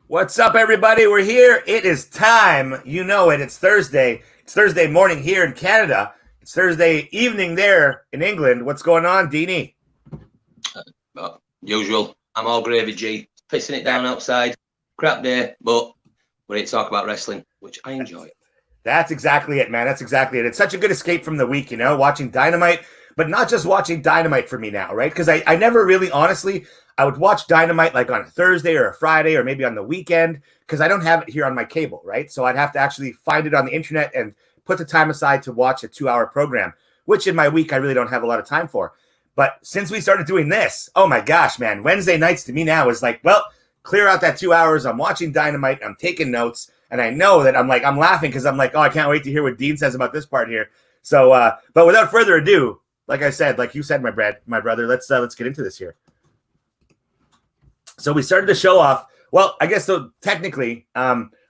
What's up, everybody? We're here. It is time. You know it. It's Thursday. It's Thursday morning here in Canada. It's Thursday evening there in England. What's going on, Deanie? Usual. I'm all gravy, G. Pissing it down outside. Crap day, but we're here to talk about wrestling, which I enjoy. That's exactly it, man. That's exactly it. It's such a good escape from the week, watching Dynamite, but not just watching Dynamite for me now, right? Because I never really, honestly, I would watch Dynamite like on a Thursday or a Friday or maybe on the weekend because I don't have it here on my cable, right? So I'd have to actually find it on the internet and put the time aside to watch a 2-hour program, which in my week I really don't have a lot of time for. But since we started doing this, oh my gosh, man, Wednesday nights to me now is like, well, clear out that 2 hours. I'm watching Dynamite. I'm taking notes. And I know that I'm laughing because I'm like, oh, I can't wait to hear what Dean says about this part here. So, but without further ado, like I said, like you said, my brother, let's get into this here. So we started the show off. Well, I guess so. Technically,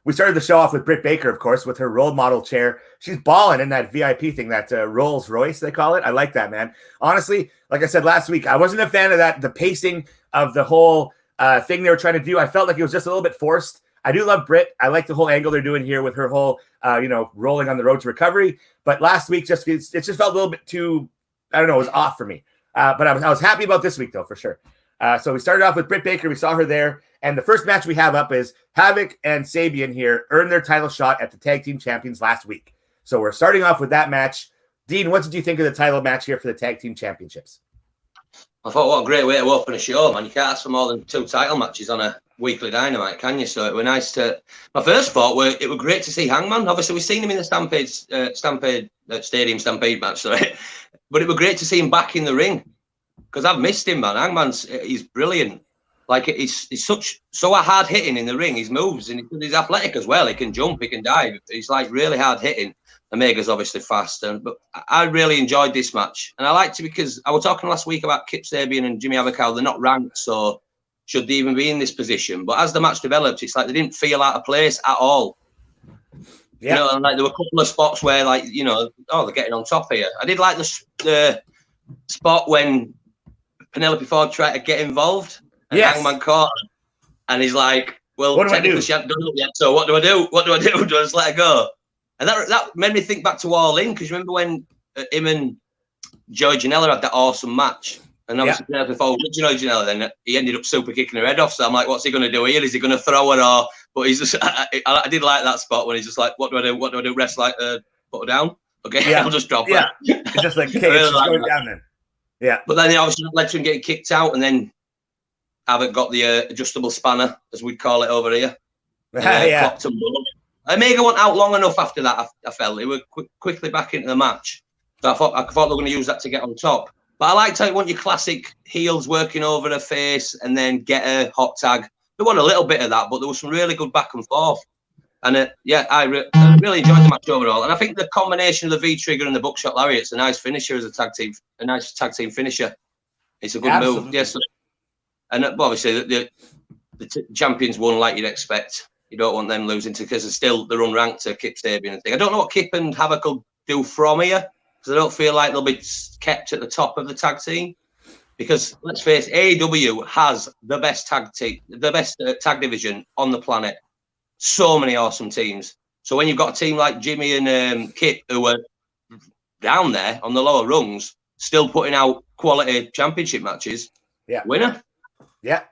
we started the show off with Britt Baker, of course, with her role model chair. She's balling in that VIP thing, that Rolls Royce they call it. I like that, man. Honestly, like I said last week, I wasn't a fan of that. The pacing of the whole thing they were trying to do, I felt like it was just a little bit forced. I do love Britt. I like the whole angle they're doing here with her whole, rolling on the road to recovery. But last week, it just felt a little bit too, I don't know, it was off for me. But I was happy about this week, though, for sure. So we started off with Britt Baker. We saw her there. And the first match we have up is Havoc and Sabian here earned their title shot at the Tag Team Champions last week. So we're starting off with that match. Dean, what did you think of the title match here for the Tag Team Championships? I thought, what a great way to open a show, man. You can't ask for more than 2 title matches on a weekly Dynamite, can you? So it was nice to... My first thought it was great to see Hangman. Obviously, we've seen him in the Stadium Stampede match, sorry. But it was great to see him back in the ring. Because I've missed him, man. He's brilliant. Like, he's so hard hitting in the ring. His moves, and he's athletic as well. He can jump, he can dive. He's like really hard hitting. Omega's obviously fast, but I really enjoyed this match, and I liked it because I was talking last week about Kip Sabian and Jimmy Havoc. They're not ranked, so should they even be in this position? But as the match developed, it's like they didn't feel out of place at all. Yeah, and like there were a couple of spots where, like, they're getting on top here. I did like the spot when Penelope Ford tried to get involved. And Hangman caught her, and he's like, well, technically she hasn't done it yet, so what do I do? What do I do? Do I just let her go? And that made me think back to All In, because remember when him and Joey Janela had that awesome match? And obviously Penelope Ford with Joey Janela, then he ended up super kicking her head off. So I'm like, what's he going to do here? Is he going to throw her? Or, but he's just, I did like that spot when he's just like, what do I do? What do I do? Rest like, put her down? Okay, I'll just drop her. It's just like, okay, really going down then. Yeah. But then he obviously led to him getting kicked out, and then Havoc got the adjustable spanner, as we'd call it over here. Omega went out long enough after that, I felt. He was quickly back into the match. So I thought they were going to use that to get on top. But I liked how you want your classic heels working over her face and then get a hot tag. They want a little bit of that, but there was some really good back and forth. And I really enjoyed the match overall. And I think the combination of the V-trigger and the buckshot lariat's a nice finisher as a nice tag team finisher. It's a good move. Yes. And obviously, the champions won like you'd expect. You don't want them losing because they're unranked to Kip Sabian and thing. I don't know what Kip and Havoc will do from here, because I don't feel like they'll be kept at the top of the tag team. Because let's face it, AEW has the best tag division on the planet. So many awesome teams. So when you've got a team like Jimmy and Kip, who are down there on the lower rungs, still putting out quality championship matches, winner. Yeah,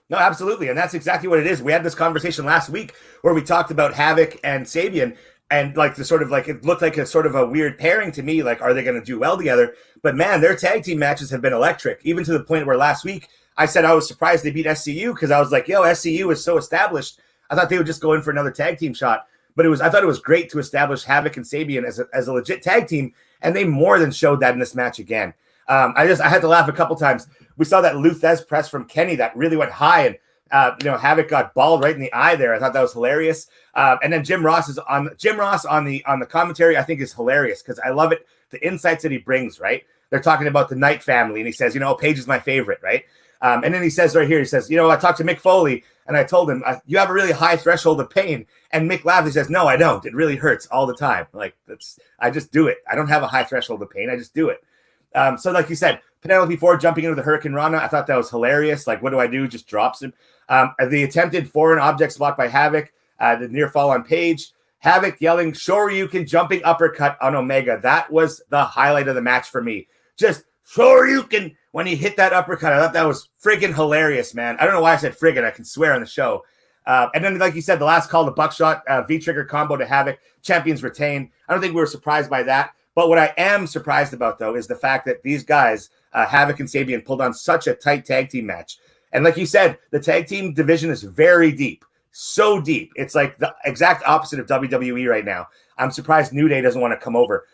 no, absolutely. And that's exactly what it is. We had this conversation last week where we talked about Havoc and Sabian, and like it looked like a sort of a weird pairing to me. Like, are they going to do well together? But man, their tag team matches have been electric, even to the point where last week I said I was surprised they beat SCU, because I was like, yo, SCU is so established. I thought they would just go in for another tag team shot. But I thought it was great to establish Havoc and Sabian as a legit tag team, and they more than showed that in this match again. I had to laugh a couple times. We saw that Lou Thez press from Kenny that really went high, and Havoc got balled right in the eye there. I thought that was hilarious. And then Jim Ross on the commentary, I think, is hilarious, because I love it. The insights that he brings, right? They're talking about the Knight family, and he says, Paige is my favorite, right? And then he says right here, he says, I talked to Mick Foley, and I told him, you have a really high threshold of pain. And Mick laughed. He says, no, I don't. It really hurts all the time. Like, I just do it. I don't have a high threshold of pain. I just do it. So like you said, Penelope Ford jumping into the Hurricane Rana, I thought that was hilarious. Like, what do I do? Just drops him. The attempted foreign objects blocked by Havoc, the near fall on Paige. Havoc yelling Shoryuken jumping uppercut on Omega. That was the highlight of the match for me. Just Shoryuken when he hit that uppercut. I thought that was friggin' hilarious, man. I don't know why I said friggin'. I can swear on the show. And then, like you said, the last call, the buckshot, V-trigger combo to Havoc. Champions retain. I don't think we were surprised by that. But what I am surprised about, though, is the fact that these guys, Havoc and Sabian, pulled on such a tight tag team match. And like you said, the tag team division is very deep. So deep. It's like the exact opposite of WWE right now. I'm surprised New Day doesn't want to come over.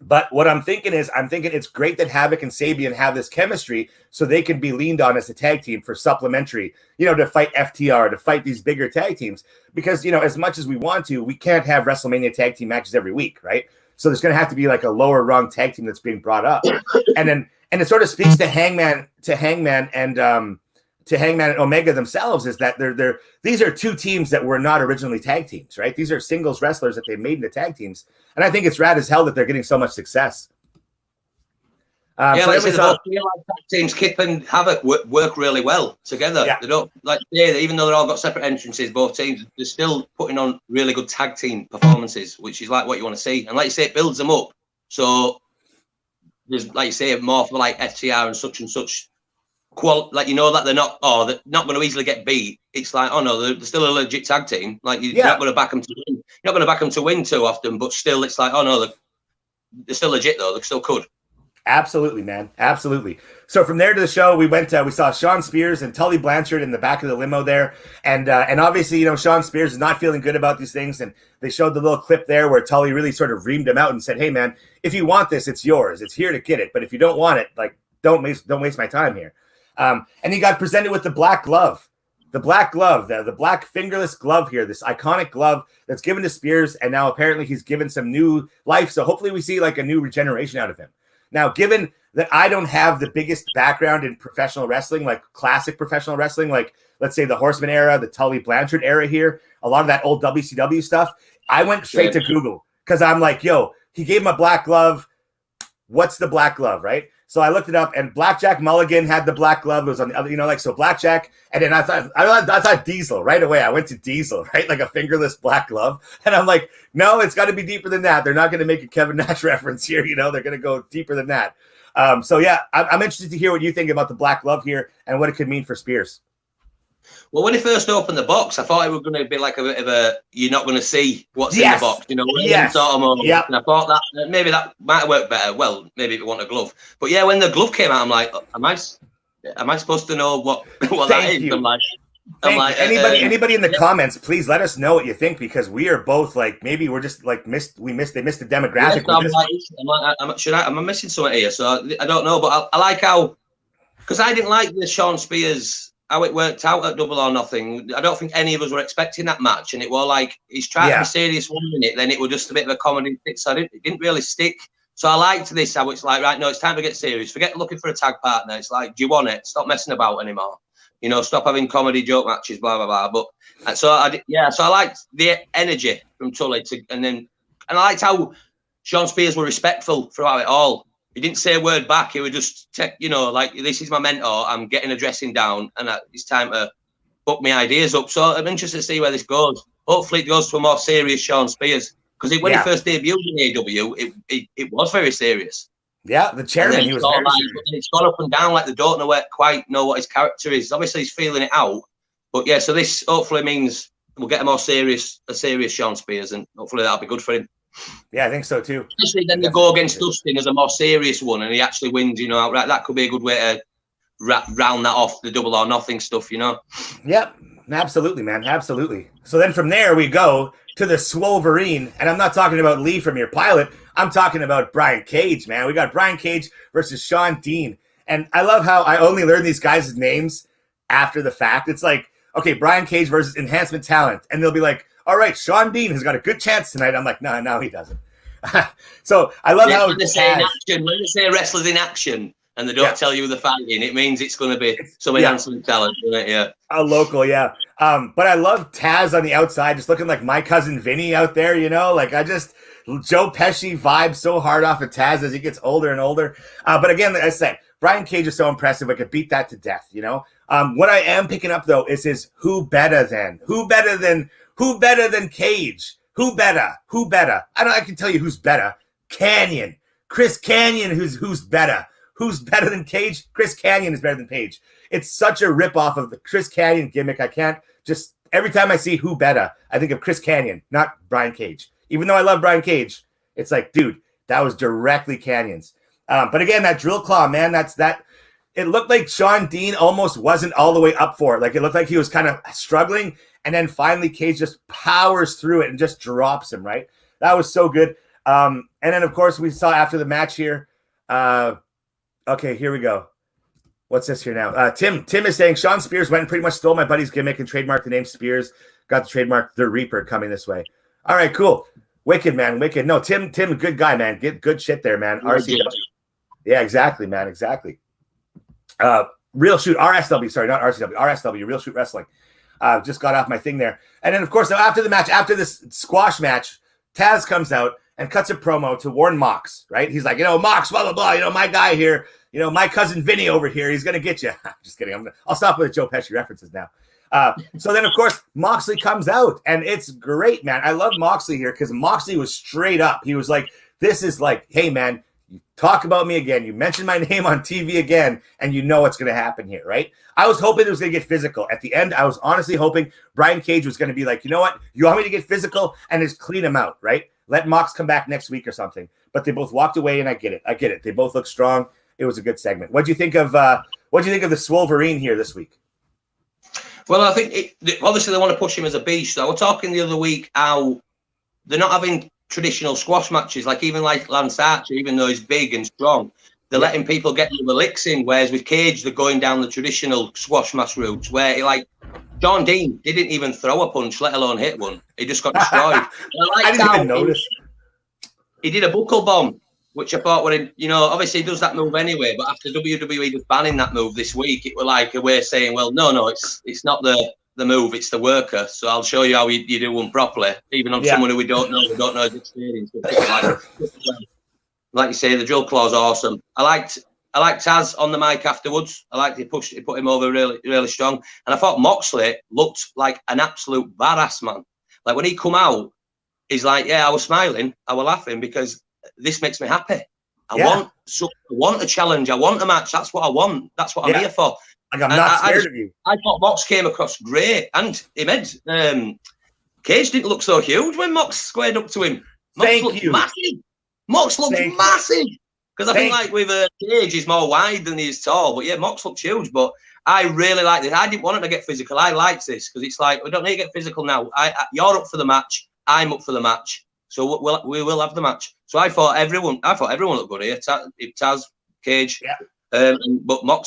But what I'm thinking it's great that Havoc and Sabian have this chemistry so they can be leaned on as a tag team for supplementary, to fight FTR, to fight these bigger tag teams. Because, as much as we want to, we can't have WrestleMania tag team matches every week, right? So there's going to have to be like a lower rung tag team that's being brought up. And it sort of speaks to Hangman and Omega themselves, is that these are two teams that were not originally tag teams, right? These are singles wrestlers that they made into tag teams. And I think it's rad as hell that they're getting so much success. Like tag teams, Kip and Havoc work really well together. Yeah. They don't, even though they've all got separate entrances, both teams, they're still putting on really good tag team performances, which is like what you want to see. And like you say, it builds them up. So there's, like you say, more for like FTR and such that they're not going to easily get beat. It's like, oh no, they're still a legit tag team. Like you're not going to back them to win. You're not going to back them to win too often, but still, it's like, oh no, they're still legit though. They still could. Absolutely, man. Absolutely. So from there to the show, we went. We saw Shawn Spears and Tully Blanchard in the back of the limo there, and obviously, Shawn Spears is not feeling good about these things, and they showed the little clip there where Tully really sort of reamed him out and said, "Hey, man, if you want this, it's yours. It's here to get it. But if you don't want it, like, don't waste my time here." And he got presented with the black glove. The black glove, the black fingerless glove here, this iconic glove that's given to Spears, and now apparently he's given some new life. So hopefully we see like a new regeneration out of him. Now, given that I don't have the biggest background in professional wrestling, like classic professional wrestling, like let's say the Horseman era, the Tully Blanchard era here, a lot of that old WCW stuff, I went straight to Google because I'm like, yo, he gave him a black glove. What's the black glove, right? So I looked it up, and Blackjack Mulligan had the black glove. It was on the other, so Blackjack. And then I thought Diesel right away. I went to Diesel, right? Like a fingerless black glove. And I'm like, no, it's got to be deeper than that. They're not going to make a Kevin Nash reference here. They're going to go deeper than that. So yeah, I'm interested to hear what you think about the black glove here and what it could mean for Spears. Well, when he first opened the box, I thought it was going to be like a bit of a, you're not going to see what's in the box, sort of moment. Yeah. And I thought that maybe that might have worked better. Well, maybe if you want a glove. But yeah, when the glove came out, I'm like, am I supposed to know what that is? I'm like, anybody in the comments, please let us know what you think, because we are both like, maybe we're just like they missed the demographic. Yeah, am I missing something here? So I don't know, but I like how, because I didn't like the Shawn Spears, how it worked out at Double or Nothing. I don't think any of us were expecting that match, and it was like he's trying to be serious 1 minute, then it was just a bit of a comedy thing, so it didn't really stick. So I liked this, how it's like, right, no, it's time to get serious. Forget looking for a tag partner. It's like, do you want it? Stop messing about anymore. Stop having comedy joke matches, blah blah blah. But so I liked the energy from Tully, and I liked how Shawn Spears were respectful throughout it all. He didn't say a word back. He would just like, this is my mentor. I'm getting a dressing down, and it's time to book my ideas up. So I'm interested to see where this goes. Hopefully, it goes to a more serious Shawn Spears, because when he first debuted in AEW, it was very serious. Yeah, the chairman, he was very serious. It's gone up and down, like they don't quite know what his character is. Obviously, he's feeling it out. But yeah, so this hopefully means we'll get a serious Shawn Spears, and hopefully that'll be good for him. Yeah, I think so too. Especially then they go against Dustin as a more serious one, and he actually wins, outright. That could be a good way to round that off, the Double or Nothing stuff, Yep, absolutely, man, absolutely. So then from there we go to the Swoleverine, and I'm not talking about Lee from your pilot. I'm talking about Brian Cage, man. We got Brian Cage versus Shawn Dean, and I love how I only learn these guys' names after the fact. It's like, okay, Brian Cage versus Enhancement Talent, and they'll be like, all right, Shawn Dean has got a good chance tonight. I'm like, no, he doesn't. So I love how when they say wrestlers in action and they don't tell you the fighting, it means it's going to be some Enhancement Talent, isn't it? Yeah, a local, But I love Taz on the outside, just looking like my cousin Vinny out there. Like Joe Pesci vibes so hard off of Taz as he gets older and older. But again, like I said, Brian Cage is so impressive. I could beat that to death, you know? What I am picking up, though, is his who better than Cage? Who better? I can tell you who's better. Canyon. Chris Canyon, who's better? Who's better than Cage? Chris Canyon is better than Page. It's such a ripoff of the Chris Canyon gimmick. I can't just, every time I see who better, I think of Chris Canyon, not Brian Cage. Even though I love Brian Cage, it's like, dude, that was directly Canyon's. But again, that drill claw, man, it looked like Shawn Dean almost wasn't all the way up for it. Like, it looked like he was kind of struggling, and then finally Cage just powers through it and just drops him, right? That was so good. And then, of course, we saw after the match here, okay, here we go. What's this here now? Tim is saying, Sean Spears went and pretty much stole my buddy's gimmick and trademarked the name Spears. Got the trademark, The Reaper, coming this way. All right, cool. Wicked, man, wicked. No, Tim, good guy, man. Get good shit there, man. RCW. Yeah, exactly, man, exactly. Real Shoot, RSW, sorry, not RCW, RSW, Real Shoot Wrestling. Just got off my thing there. And then, of course, after the match, after this squash match, Taz comes out and cuts a promo to warn Mox, right? He's like, Mox, blah, blah, blah. My guy here, my cousin Vinny over here, he's going to get you. Just kidding. I'll stop with the Joe Pesci references now. So then, of course, Moxley comes out, and it's great, man. I love Moxley here because Moxley was straight up. He was like, this is like, hey, man, you talk about me again. You mention my name on TV again, and you know what's going to happen here, right? I was hoping it was going to get physical. At the end, I was honestly hoping Brian Cage was going to be like, you know what? You want me to get physical and just clean him out, right? Let Mox come back next week or something. But they both walked away, and I get it. They both look strong. It was a good segment. What'd you think of the Swoleverine here this week? Well, I think obviously they want to push him as a beast. I was talking the other week how they're not having traditional squash matches, like Lance Archer, even though he's big and strong, they're letting people get the licks in. Whereas with Cage, they're going down the traditional squash match routes, where Shawn Dean didn't even throw a punch, let alone hit one. He just got destroyed. I didn't even notice. He did a buckle bomb, which I thought obviously he does that move anyway, but after WWE just banning that move this week, it was like a way of saying, well, no, it's not the move, it's the worker. So I'll show you how you do one properly, even on someone who we don't know his experience. Like you say, the drill claw's awesome. I liked Taz on the mic afterwards. I liked he put him over really, really strong. And I thought Moxley looked like an absolute badass, man. Like when he come out, he's like, yeah, I was smiling, I was laughing because this makes me happy. I want a challenge. I want a match. That's what I want. That's what I'm here for. Like, I'm not scared of you. I thought Mox came across great, and Cage didn't look so huge when Mox squared up to him. Mox looked massive. Mox looked massive. Because I think like with Cage, he's more wide than he is tall. But yeah, Mox looked huge. But I really like this. I didn't want him to get physical. I liked this because it's like we don't need to get physical now. You're up for the match. I'm up for the match. So we will have the match. So I thought everyone looked good here. Taz, Cage, but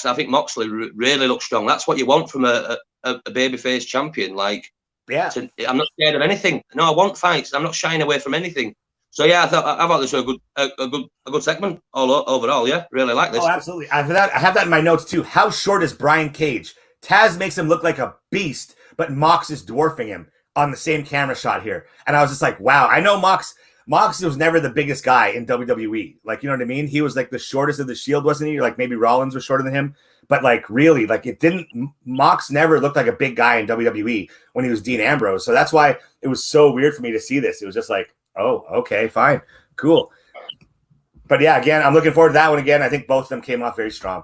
I think Moxley really looked strong. That's what you want from a babyface champion. I'm not scared of anything. No, I want fights. I'm not shying away from anything. So yeah, I thought this was a good segment overall. Yeah, really like this. Oh, absolutely. I have that in my notes too. How short is Brian Cage? Taz makes him look like a beast, but Mox is dwarfing him on the same camera shot here. And I was just like, wow. I know Mox was never the biggest guy in WWE. Like, you know what I mean? He was like the shortest of the Shield, wasn't he? Like maybe Rollins was shorter than him. But like really, like Mox never looked like a big guy in WWE when he was Dean Ambrose. So that's why it was so weird for me to see this. It was just like, oh, okay, fine, cool. But yeah, again, I'm looking forward to that one again. I think both of them came off very strong.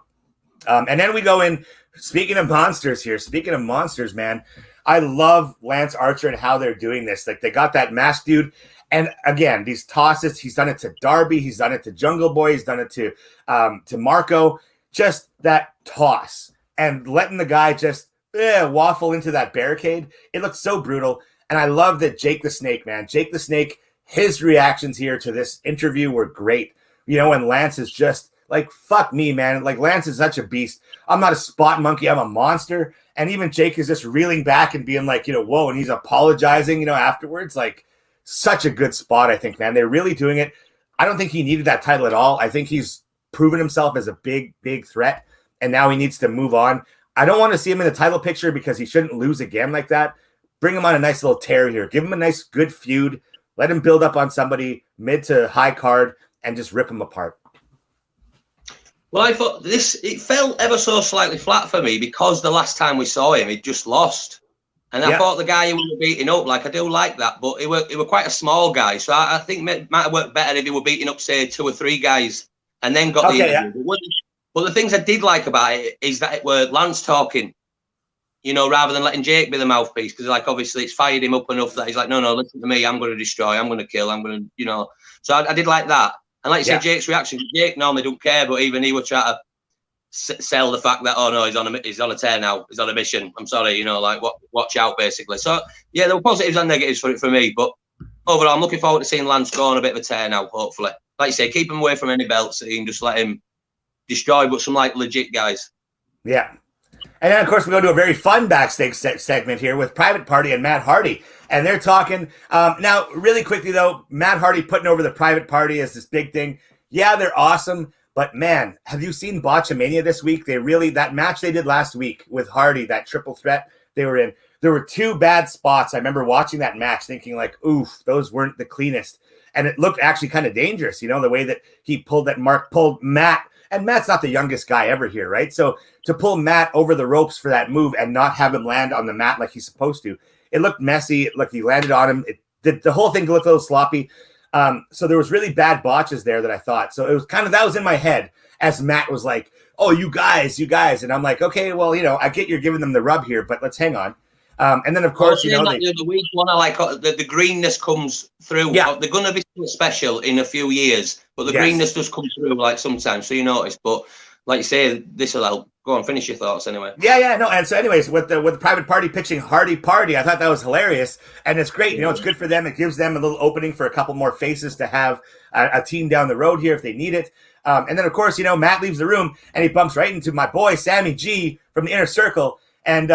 And then we go in, speaking of monsters, man, I love Lance Archer and how they're doing this. Like they got that masked dude. And again, these tosses, he's done it to Darby. He's done it to Jungle Boy. He's done it to Marco. Just that toss and letting the guy just waffle into that barricade. It looks so brutal. And I love that Jake the Snake, man. Jake the Snake, his reactions here to this interview were great. And Lance is just like, fuck me, man. Like Lance is such a beast. I'm not a spot monkey. I'm a monster. And even Jake is just reeling back and being like, whoa. And he's apologizing, afterwards. Like such a good spot, I think, man. They're really doing it. I don't think he needed that title at all. I think he's proven himself as a big, big threat. And now he needs to move on. I don't want to see him in the title picture because he shouldn't lose again like that. Bring him on a nice little tear here. Give him a nice, good feud. Let him build up on somebody mid to high card and just rip him apart. Well, I thought it felt ever so slightly flat for me because the last time we saw him, he'd just lost. And I thought the guy he was beating up, like, I do like that, but he were quite a small guy. So I think it might have worked better if he were beating up, say, 2 or 3 guys and then got the interview. Yeah. But the things I did like about it is that it were Lance talking, rather than letting Jake be the mouthpiece, because, like, obviously it's fired him up enough that he's like, no, listen to me, I'm going to destroy, I'm going to kill, I'm going to, So I did like that. And like you said, Jake's reaction, Jake normally don't care, but even he would try to sell the fact that, oh no, he's on a tear now, he's on a mission, I'm sorry, watch out, basically. So yeah, there were positives and negatives for me, but overall I'm looking forward to seeing Lance go on a bit of a tear now, hopefully. Like you say, keep him away from any belts so you can just let him destroy, but some like legit guys. Yeah. And then, of course, we go to a very fun backstage segment here with Private Party and Matt Hardy. And they're talking. Now, really quickly, though, Matt Hardy putting over the Private Party as this big thing. Yeah, they're awesome. But, man, have you seen Botchamania this week? That match they did last week with Hardy, that triple threat they were in, there were 2 bad spots. I remember watching that match thinking, like, oof, those weren't the cleanest. And it looked actually kind of dangerous, the way that he pulled Matt. And Matt's not the youngest guy ever here, right? So to pull Matt over the ropes for that move and not have him land on the mat like he's supposed to, it looked messy. Like he landed on him. The whole thing looked a little sloppy. So there was really bad botches there that I thought. So it was that was in my head as Matt was like, oh, you guys. And I'm like, okay, well, I get you're giving them the rub here, but let's hang on. And then, of course, the week one, I like the greenness comes through. Yeah. They're going to be special in a few years, but the greenness does come through like sometimes. So you notice, but like you say, this will help. Go on, finish your thoughts anyway. No. And so, anyways, with the Private Party pitching Hardy Party, I thought that was hilarious, and it's great. It's good for them. It gives them a little opening for a couple more faces to have a team down the road here if they need it. And then, of course, Matt leaves the room and he bumps right into my boy Sammy G from the Inner Circle, and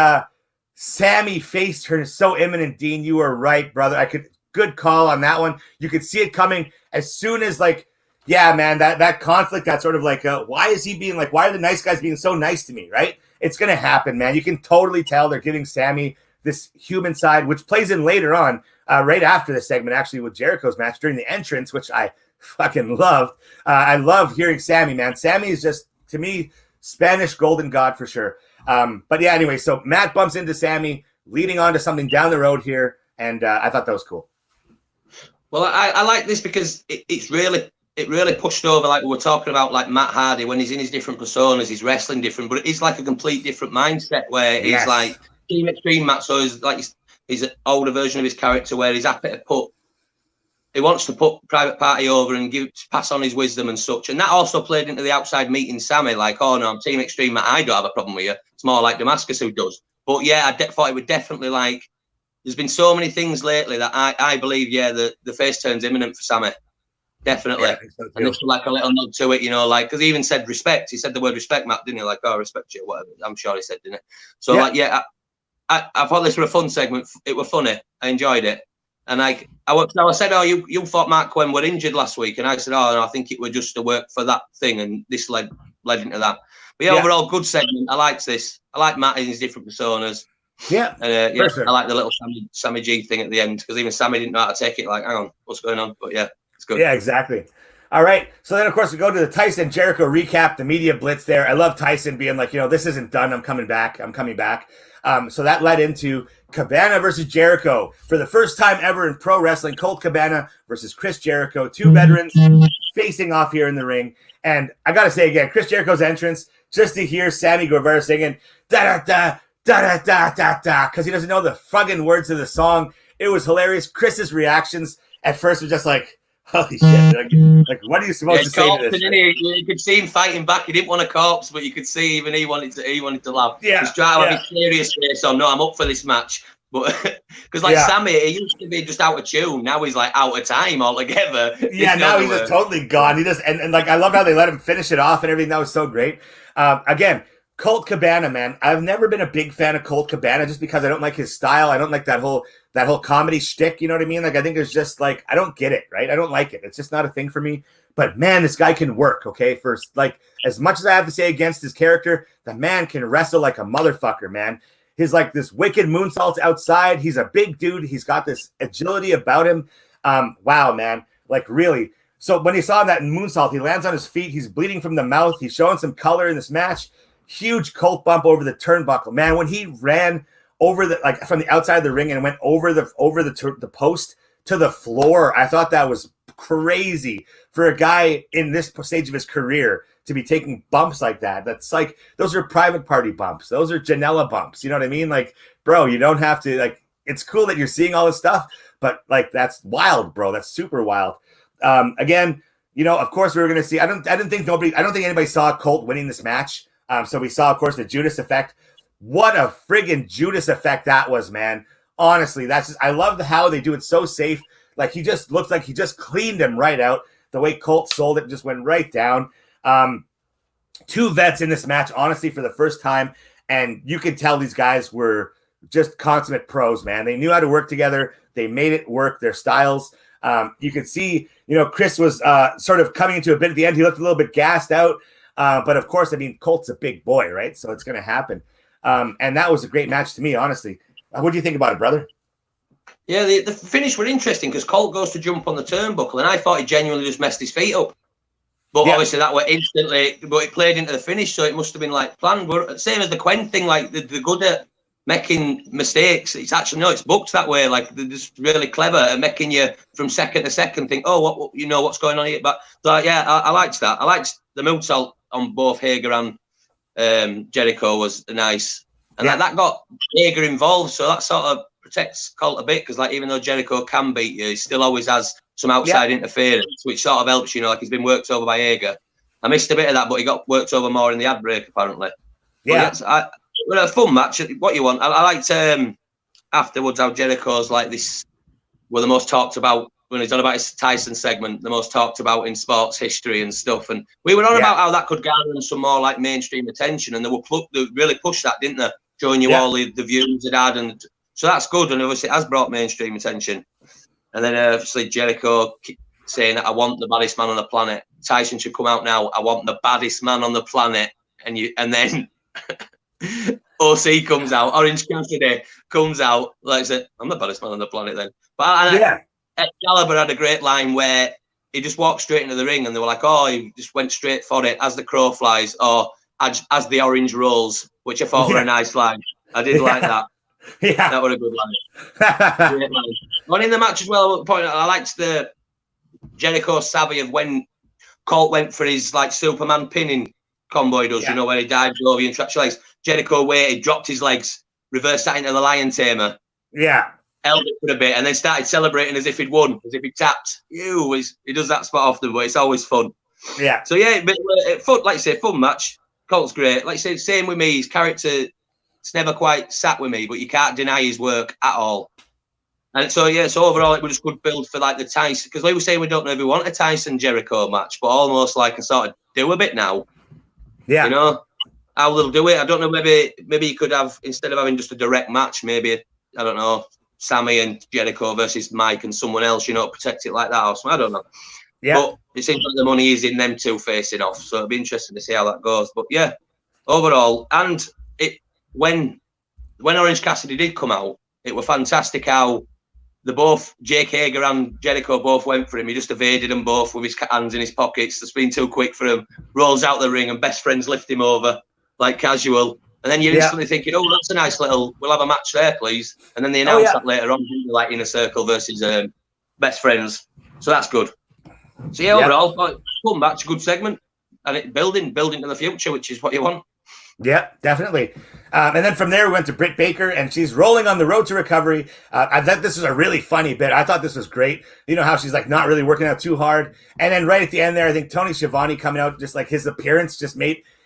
Sammy face turn is so imminent. Dean, you were right, brother. Good call on that one. You could see it coming as soon as that conflict, that sort of why is he being why are the nice guys being so nice to me, right? It's going to happen, man. You can totally tell they're giving Sammy this human side, which plays in later on, right after the segment, actually, with Jericho's match during the entrance, which I fucking loved. I love hearing Sammy, man. Sammy is just, to me, Spanish golden god for sure. But yeah, anyway, so Matt bumps into Sammy, leading on to something down the road here, and I thought that was cool. Well, I like this because it really pushed over, like we were talking about, like Matt Hardy, when he's in his different personas, he's wrestling different, but it's like a complete different mindset where he's like Team Extreme Matt, so he's an older version of his character where he's happy to he wants to put Private Party over and pass on his wisdom and such. And that also played into the outside meeting Sammy, like, oh no, I'm Team Extreme Matt, I don't have a problem with you. It's more like Damascus who does. But yeah, I thought it would definitely, there's been so many things lately that I believe, the face turn's imminent for Sammy. Definitely. Yeah, so and it's like a little nod to it, because he even said respect. He said the word respect, Matt, didn't he? Like, oh, I respect you, whatever. I'm sure he said, didn't it? So, I thought this was a fun segment. It was funny. I enjoyed it. And I said, oh, you thought Mark Quinn were injured last week. And I said, oh, no, I think it was just to work for that thing. And this led into that. But overall, good segment. I liked this. I like Matt in his different personas. Yeah. Sure. I like the little Sammy G thing at the end, because even Sammy didn't know how to take it. Like, hang on, what's going on? But yeah, it's good. Yeah, exactly. All right. So then, of course, we go to the Tyson Jericho recap, the media blitz there. I love Tyson being like, this isn't done. I'm coming back. So that led into Cabana versus Jericho for the first time ever in pro wrestling. Colt Cabana versus Chris Jericho, 2 veterans facing off here in the ring. And I got to say again, Chris Jericho's entrance, just to hear Sammy Guevara singing da-da-da, da-da-da-da-da, because he doesn't know the fucking words of the song. It was hilarious. Chris's reactions at first were just like, holy shit. Like what are you supposed to say to this? You could see him fighting back. He didn't want a corpse, but you could see even he wanted to laugh. Yeah. He's trying to have his serious face on. No, I'm up for this match. But because Sammy, he used to be just out of tune. Now he's like out of time altogether. Yeah, now he's just totally gone. He just and I love how they let him finish it off and everything. That was so great. Again, Colt Cabana, man. I've never been a big fan of Colt Cabana just because I don't like his style. I don't like that whole comedy shtick. You know what I mean? Like, I think it's just I don't get it, right? I don't like it. It's just not a thing for me. But man, this guy can work, okay? For as much as I have to say against his character, the man can wrestle like a motherfucker, man. He's like this wicked moonsaults outside. He's a big dude. He's got this agility about him. Wow, man. Like, really. So when he saw that moonsault, he lands on his feet. He's bleeding from the mouth. He's showing some color in this match. Huge Colt bump over the turnbuckle. Man, when he ran over from the outside of the ring and went over the post to the floor, I thought that was crazy for a guy in this stage of his career to be taking bumps like that. That's like, those are private party bumps. Those are Janela bumps. You know what I mean? Like, bro, you don't have to, like, it's cool that you're seeing all this stuff, but like, that's wild, bro. That's super wild. Again, you know, of course we were going to see, I don't think anybody saw Colt winning this match. So we saw, of course, the Judas effect. What a friggin' Judas effect that was, man. Honestly, I love how they do it so safe. Like, he just looks like he just cleaned him right out. The way Colt sold it just went right down. Two vets in this match, honestly, for the first time. And you could tell these guys were just consummate pros, man. They knew how to work together. They made it work, their styles. You could see, you know, Chris was sort of coming into a bit at the end. He looked a little bit gassed out. But of course, I mean, Colt's a big boy, right? So it's going to happen. And that was a great match to me, honestly. What do you think about it, brother? Yeah, the finish were interesting because Colt goes to jump on the turnbuckle, and I thought he genuinely just messed his feet up. But obviously that were instantly, but it played into the finish, so it must have been like planned. But same as the Quen thing, like they're good at making mistakes. It's actually, no, it's booked that way. Like, they're just really clever at making you from second to second think, oh, what you know what's going on here. But like, yeah, I liked that. I liked the moonsault on both Hager and Jericho was nice, and that got Hager involved, so that sort of protects Colt a bit, because like, even though Jericho can beat you, he still always has some outside interference, which sort of helps, you know, like he's been worked over by Hager. I missed a bit of that, but he got worked over more in the ad break, apparently. Yeah. Well, a fun match. What you want? I liked afterwards how Jericho's like this, were the most talked about when he's on about his Tyson segment, the most talked about in sports history and stuff. And we were on about how that could garner some more like mainstream attention, and they really pushed that, didn't they? Showing you all the views it had, and so that's good. And obviously, it has brought mainstream attention. And then obviously Jericho saying that I want the baddest man on the planet. Tyson should come out now. I want the baddest man on the planet. And then OC comes out. Orange Cassidy comes out. Like I said, I'm the baddest man on the planet then. But Excalibur had a great line where he just walked straight into the ring, and they were like, oh, he just went straight for it as the crow flies, or as the orange rolls, which I thought were a nice line. I did like that. Yeah, that was a good line. Great line. Well, in the match as well, I liked the Jericho savvy of when Colt went for his like Superman pinning combo he does, you know, where he dives over you and traps your legs. Jericho waited, dropped his legs, reversed that into the lion tamer. Yeah. Held it for a bit and then started celebrating as if he'd won, as if he tapped. He does that spot often, but it's always fun. Yeah. So yeah, but fun, like you say, fun match. Colt's great. Like you say, same with me. His character, it's never quite sat with me, but you can't deny his work at all. And so yeah, so overall it was just good build for like the Tyson, because we were saying we don't know if we want a Tyson Jericho match, but almost like a sort of do a bit now. Yeah. You know how they'll do it. I don't know. Maybe you could have, instead of having just a direct match, maybe I don't know, Sammy and Jericho versus Mike and someone else. You know, protect it like that or something. I don't know. Yeah. But it seems like the money is in them two facing off, so it'll be interesting to see how that goes. But yeah, overall, and it when Orange Cassidy did come out, it was fantastic how Jake Hager and Jericho both went for him. He just evaded them both with his hands in his pockets. It's been too quick for him. Rolls out the ring and best friends lift him over like casual. And then you're instantly thinking, oh, that's a nice little, we'll have a match there, please. And then they announce that later on, like Inner Circle versus best friends. So that's good. So yeah, overall, fun match, good segment. And it building to the future, which is what you want. Yeah, definitely. And then from there, we went to Britt Baker, and she's rolling on the road to recovery. I thought this was a really funny bit. I thought this was great. You know how she's like not really working out too hard. And then right at the end there, I think Tony Schiavone coming out, just like his appearance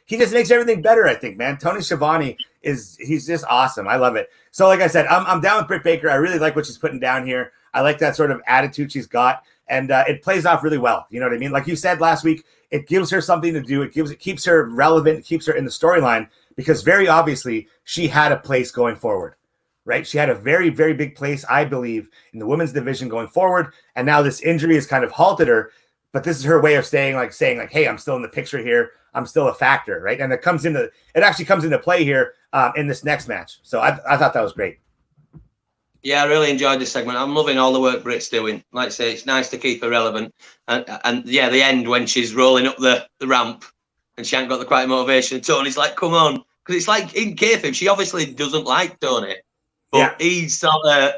he just makes everything better, I think, man. Tony Schiavone he's just awesome. I love it. So like I said, I'm down with Britt Baker. I really like what she's putting down here. I like that sort of attitude she's got. And it plays off really well. You know what I mean? Like you said last week, it gives her something to do. It keeps her relevant. It keeps her in the storyline, because very obviously she had a place going forward, right? She had a very, very big place, I believe, in the women's division going forward. And now this injury has kind of halted her. But this is her way of saying, hey, I'm still in the picture here. I'm still a factor, right? And it actually comes into play here in this next match. So I thought that was great. Yeah, I really enjoyed this segment. I'm loving all the work Britt's doing. Like I say, it's nice to keep her relevant. And yeah, the end when she's rolling up the ramp and she ain't got the quiet motivation. Tony's like, come on. Because it's like in kayfabe, she obviously doesn't like Tony. But he's sort of,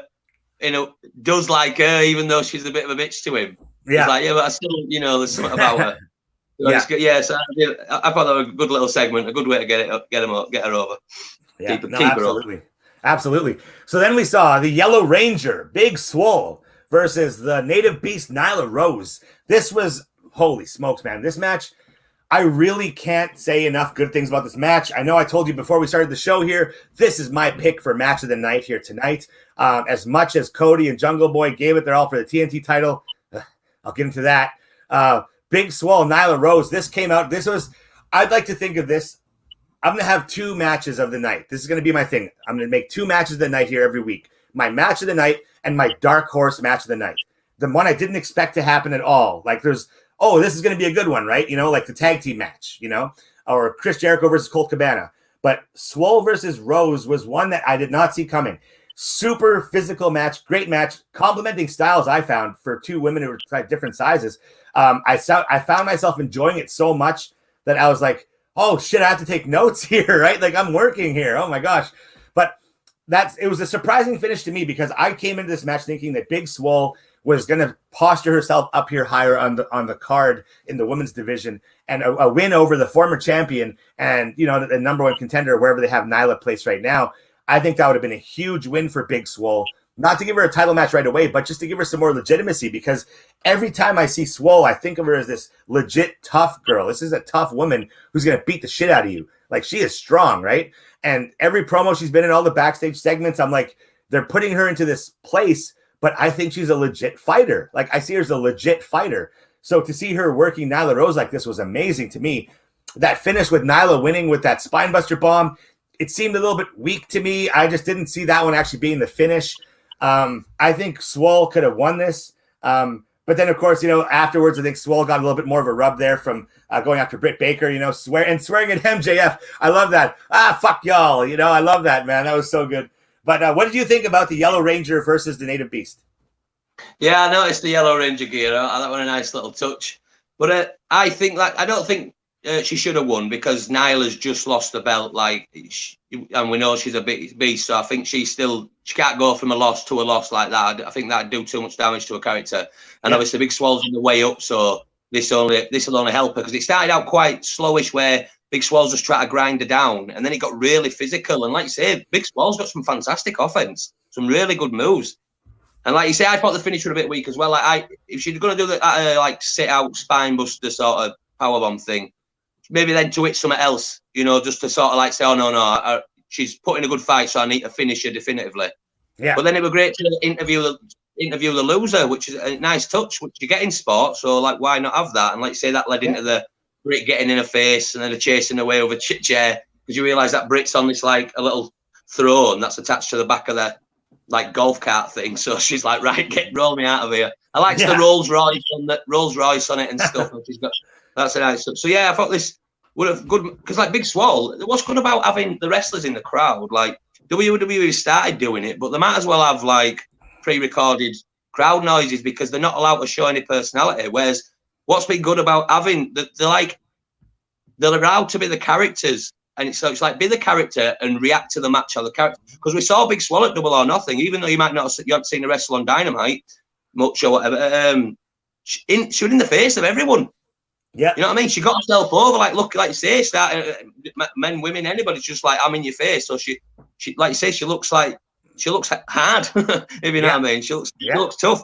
does like her, even though she's a bit of a bitch to him. Yeah. He's like, yeah, but I still, there's something about her. So it's good. Yeah, so I thought that was a good little segment, a good way to get her over. Yeah, keep her over. Absolutely. So then we saw the Yellow Ranger, Big Swole, versus the Native Beast, Nyla Rose. This was, holy smokes, man. This match, I really can't say enough good things about this match. I know I told you before we started the show here, this is my pick for match of the night here tonight. As much as Cody and Jungle Boy gave it their all for the TNT title, I'll get into that. Big Swole, Nyla Rose, I'd like to think of this. I'm going to have 2 matches of the night. This is going to be my thing. I'm going to make 2 matches of the night here every week. My match of the night and my dark horse match of the night. The one I didn't expect to happen at all. Like this is going to be a good one, right? Like the tag team match, or Chris Jericho versus Colt Cabana. But Swole versus Rose was one that I did not see coming. Super physical match, great match, complementing styles I found for 2 women who were different sizes. I found myself enjoying it so much that I was like, oh shit, I have to take notes here, right? Like I'm working here. Oh my gosh. But it was a surprising finish to me because I came into this match thinking that Big Swole was going to posture herself up here higher on the card in the women's division, and a win over the former champion and, the number 1 contender, wherever they have Nyla placed right now. I think that would have been a huge win for Big Swole. Not to give her a title match right away, but just to give her some more legitimacy, because every time I see Swole, I think of her as this legit tough girl. This is a tough woman who's going to beat the shit out of you. Like, she is strong, right? And every promo she's been in, all the backstage segments, I'm like, they're putting her into this place, but I think she's a legit fighter. Like, I see her as a legit fighter. So to see her working Nyla Rose like this was amazing to me. That finish with Nyla winning with that spinebuster bomb, it seemed a little bit weak to me. I just didn't see that one actually being the finish. I think Swole could have won this. But then, of course, afterwards, I think Swole got a little bit more of a rub there from going after Britt Baker, swearing at MJF. I love that. Fuck y'all. I love that, man. That was so good. But what did you think about the Yellow Ranger versus the Native Beast? Yeah, I noticed the Yellow Ranger gear. That was a nice little touch. But I don't think she should have won, because Nyla's just lost the belt, and we know she's a big beast. So I think she can't go from a loss to a loss like that. I think that'd do too much damage to her character. And obviously, Big Swole's on the way up, so this will only help her, because it started out quite slowish, where Big Swole's just trying to grind her down, and then it got really physical. And like you say, Big Swole's got some fantastic offense, some really good moves. And like you say, I thought the finish was a bit weak as well. If she's going to do the sit out spine buster sort of powerbomb thing, maybe then to hit something else, just to sort of say, oh no, she's putting a good fight, so I need to finish her definitively. Yeah. But then it was great to interview the loser, which is a nice touch, which you get in sport. So why not have that? And like you say, that led into the Brit getting in her face and then her chasing away over chair, because you realise that Brit's on this a little throne that's attached to the back of the golf cart thing. So she's like, right, roll me out of here. I liked the Rolls Royce on it and stuff. And she's got. That's a nice. So yeah, I thought this would have good, because Big Swole, what's good about having the wrestlers in the crowd? WWE started doing it, but they might as well have pre-recorded crowd noises, because they're not allowed to show any personality. Whereas what's been good about having they're allowed to be the characters, and it's be the character and react to the match of the character. Because we saw Big Swole at Double or Nothing, even though you haven't seen her wrestle on Dynamite much or whatever. She was in the face of everyone. Yeah, you know what I mean? She got herself over, look, like you say, starting men, women, anybody's just I'm in your face. So she like you say, she looks hard, if you know what I mean. She looks tough.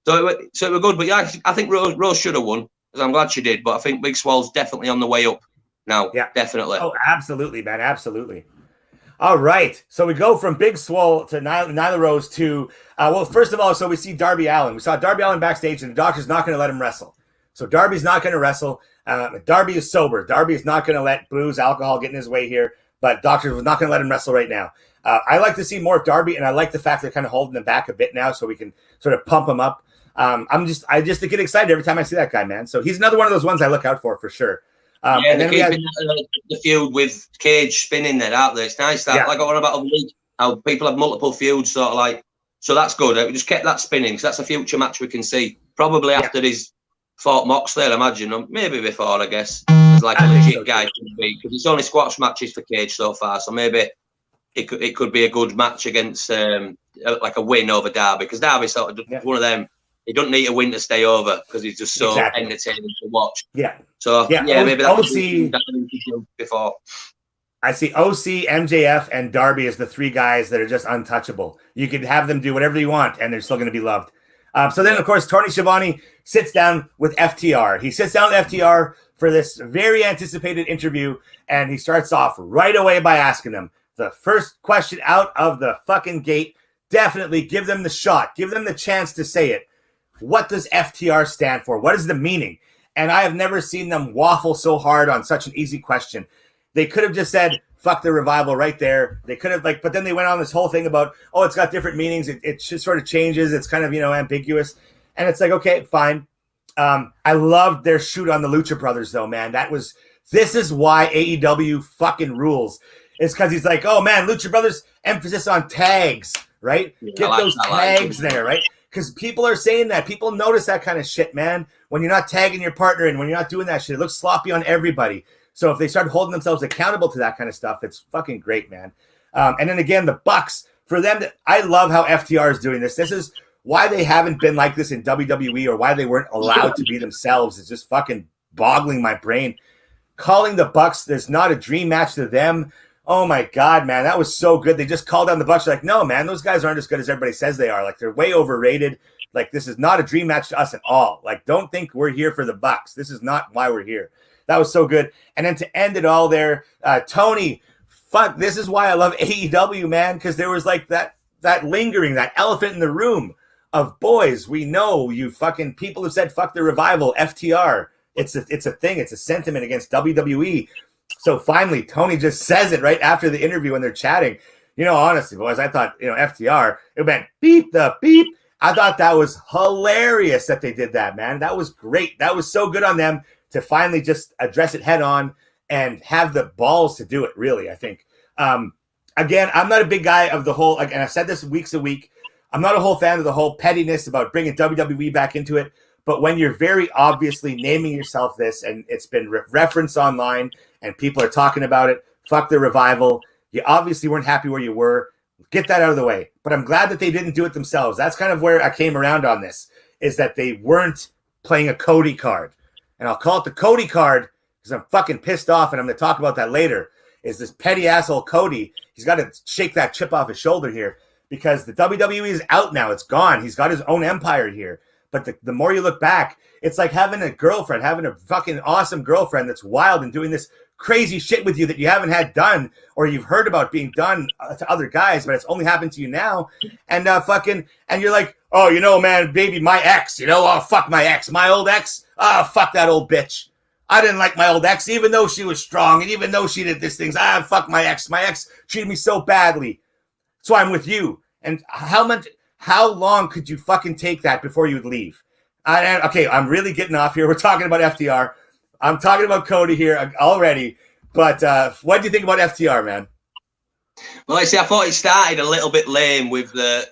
So it was good. But yeah, I think Rose should have won, because I'm glad she did. But I think Big Swole's definitely on the way up now. Yeah, definitely. Oh, absolutely, man, absolutely. All right, so we go from Big Swole to Nyla Rose to first of all, so we see Darby Alan. We saw Darby Alan backstage, and the doctor's not going to let him wrestle. So Darby's not going to wrestle. Darby is sober. Darby is not going to let booze, alcohol get in his way here. But Doctor was not going to let him wrestle right now. I like to see more of Darby, and I like the fact they're kind of holding him back a bit now, so we can sort of pump him up. I just get excited every time I see that guy, man. So he's another one of those ones I look out for sure. And then the feud with Cage spinning there out there. It's nice that, like I want about a week, how people have multiple feuds, sort of So that's good. We just kept that spinning. So that's a future match we can see. Probably after his fought Moxley, I imagine, or maybe before, I guess. As like a legit guy could be, because it's only squash matches for Cage so far. So maybe it could be a good match against like a win over Darby, because Darby's sort of one of them. He doesn't need a win to stay over because he's just so entertaining to watch. Yeah. So maybe that would be before. I see OC, MJF, and Darby as the three guys that are just untouchable. You could have them do whatever you want, and they're still going to be loved. So then, of course, Tony Schiavone sits down with FTR. He sits down with FTR for this very anticipated interview, and he starts off right away by asking them the first question out of the fucking gate. Definitely give them the shot. Give them the chance to say it. What does FTR stand for? What is the meaning? And I have never seen them waffle so hard on such an easy question. They could have just said, fuck the Revival right there. They could have, but then they went on this whole thing about, it's got different meanings. It just sort of changes. It's kind of, ambiguous. And it's like, okay, fine. I loved their shoot on the Lucha Brothers, though, man. This is why AEW fucking rules. It's because he's like, oh, man, Lucha Brothers, emphasis on tags, right? Yeah, get those tags there, right? Because people are saying that. People notice that kind of shit, man. When you're not tagging your partner and when you're not doing that shit, it looks sloppy on everybody. So if they start holding themselves accountable to that kind of stuff, it's fucking great, man. And then again, the Bucks, for them, I love how FTR is doing this. This is why they haven't been like this in WWE, or why they weren't allowed to be themselves. It's just fucking boggling my brain. Calling the Bucks, there's not a dream match to them. Oh my God, man, that was so good. They just called down the Bucks. They're like, no, man, those guys aren't as good as everybody says they are. Like, they're way overrated. Like, this is not a dream match to us at all. Like, don't think we're here for the Bucks. This is not why we're here. That was so good. And then to end it all there, Tony, fuck, this is why I love AEW, man, because there was like that lingering, that elephant in the room of, boys, we know you fucking people have said fuck the Revival, FTR. It's a thing. It's a sentiment against WWE. So finally, Tony just says it right after the interview when they're chatting. Honestly, boys, I thought, FTR, it meant beep the beep. I thought that was hilarious that they did that, man. That was great. That was so good on them to finally just address it head on and have the balls to do it, really, I think. Again, I'm not a big guy of the whole, and I've said this weeks a week, I'm not a whole fan of the whole pettiness about bringing WWE back into it, but when you're very obviously naming yourself this, and it's been referenced online, and people are talking about it, fuck the Revival, you obviously weren't happy where you were, get that out of the way. But I'm glad that they didn't do it themselves. That's kind of where I came around on this, is that they weren't playing a Cody card. And I'll call it the Cody card because I'm fucking pissed off, and I'm going to talk about that later, is this petty asshole Cody. He's got to shake that chip off his shoulder here because the WWE is out now. It's gone. He's got his own empire here. But the more you look back, it's like having a girlfriend, having a fucking awesome girlfriend that's wild and doing this crazy shit with you that you haven't had done or you've heard about being done to other guys, but it's only happened to you now. And and you're like, oh, man, baby, my ex, oh, fuck my ex, my old ex. Oh, fuck that old bitch. I didn't like my old ex, even though she was strong and even though she did these things. Fuck my ex. My ex treated me so badly. So I'm with you. And how long could you fucking take that before you'd leave? Okay, I'm really getting off here. We're talking about FTR. I'm talking about Cody here already. But what do you think about FTR, man? Well, I thought it started a little bit lame with the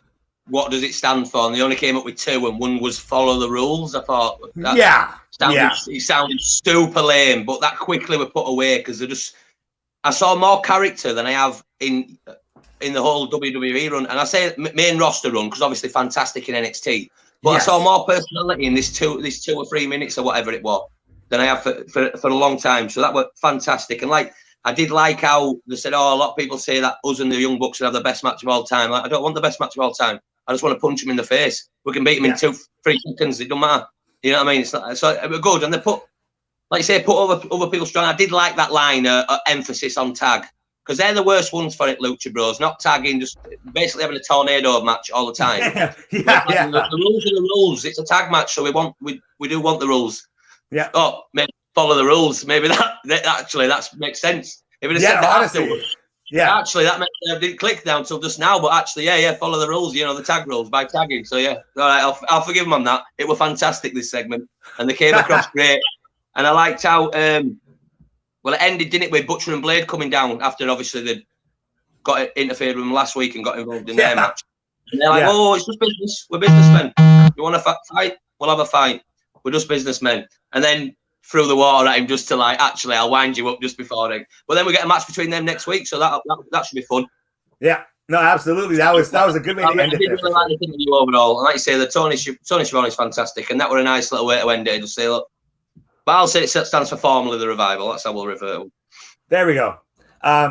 what does it stand for, and they only came up with two, and one was follow the rules. I thought it sounded super lame, but that quickly were put away because I saw more character than I have in the whole WWE run, and I say main roster run because obviously fantastic in NXT, but I saw more personality in this 2 or 3 minutes or whatever it was than I have for a long time. So that was fantastic, and I did like how they said, a lot of people say that us and the Young Bucks would have the best match of all time. I don't want the best match of all time. I just want to punch him in the face. We can beat him in 2-3 seconds. It don't matter. You know what I mean? So it was good. And they put other people strong. I did like that line, emphasis on tag. Because they're the worst ones for it, Lucha Bros. Not tagging, just basically having a tornado match all the time. The rules are the rules. It's a tag match, so we do want the rules. Yeah. Oh, maybe follow the rules. Maybe that makes sense. If it had said that afterwards. Yeah, actually, that didn't click down until just now, but actually, follow the rules, the tag rules by tagging. So, all right, I'll forgive them on that. It was fantastic, this segment, and they came across great. And I liked how, it ended, didn't it, with Butcher and Blade coming down after, obviously, they'd got interfered with them last week and got involved in their match. And they're like, oh, it's just business. We're businessmen. You want to fight? We'll have a fight. We're just businessmen. And then threw the water at him just to like, actually, I'll wind you up just before then. But then we get a match between them next week, so that should be fun. Yeah, no, absolutely. That was a good way to end it. I did really like the interview overall. And like you say, the Tony Schiavone is fantastic, and that were a nice little way to end it. Just say, look, but I'll say it stands for formally the revival. That's how we'll refer to it. There we go.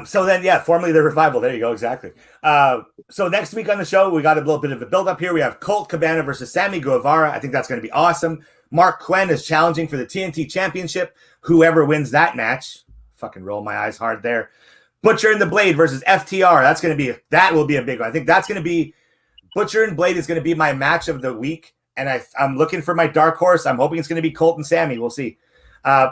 So then, yeah, formally the revival. There you go, exactly. So next week on the show, we got a little bit of a build-up here. We have Colt Cabana versus Sammy Guevara. I think that's going to be awesome. Mark Quinn is challenging for the TNT Championship. Whoever wins that match, fucking roll my eyes hard there. Butcher and the Blade versus FTR. That will be a big one. I think that's going to be Butcher and Blade is going to be my match of the week, and I'm looking for my dark horse. I'm hoping it's going to be Colt and Sammy. We'll see.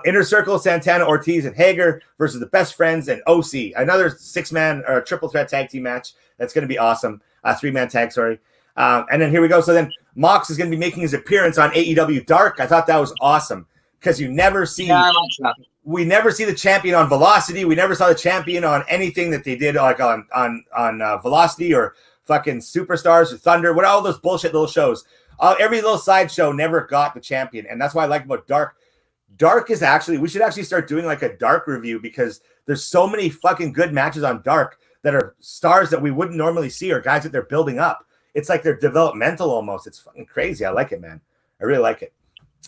Inner Circle, Santana, Ortiz, and Hager versus the Best Friends and OC. Another 6-man or triple threat tag team match. That's going to be awesome. 3-man tag, sorry. And then here we go. So then Mox is going to be making his appearance on AEW Dark. I thought that was awesome because you never see. Yeah, I like that. We never see the champion on Velocity. We never saw the champion on anything that they did, like on Velocity or fucking Superstars or Thunder. What all those bullshit little shows. Every little side show never got the champion, and that's what I like about Dark. Dark is we should actually start doing like a Dark review because there's so many fucking good matches on Dark that are stars that we wouldn't normally see or guys that they're building up. It's like they're developmental almost. It's fucking crazy. I like it, man. I really like it.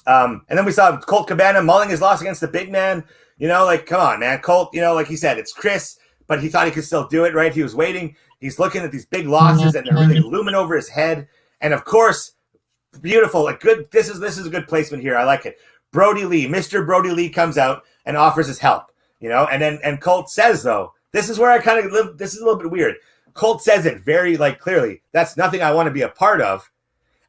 And then we saw Colt Cabana mulling his loss against the big man. You know, like, come on, man. Colt, you know, like he said, it's Chris, but he thought he could still do it, right? He was waiting. He's looking at these big losses and they're really looming over his head. And of course, beautiful. This is a good placement here. I like it. Brody Lee, Mr. Brody Lee comes out and offers his help, you know, and Colt says, though, this is where I kind of live. This is a little bit weird. Colt says it very clearly. That's nothing I want to be a part of.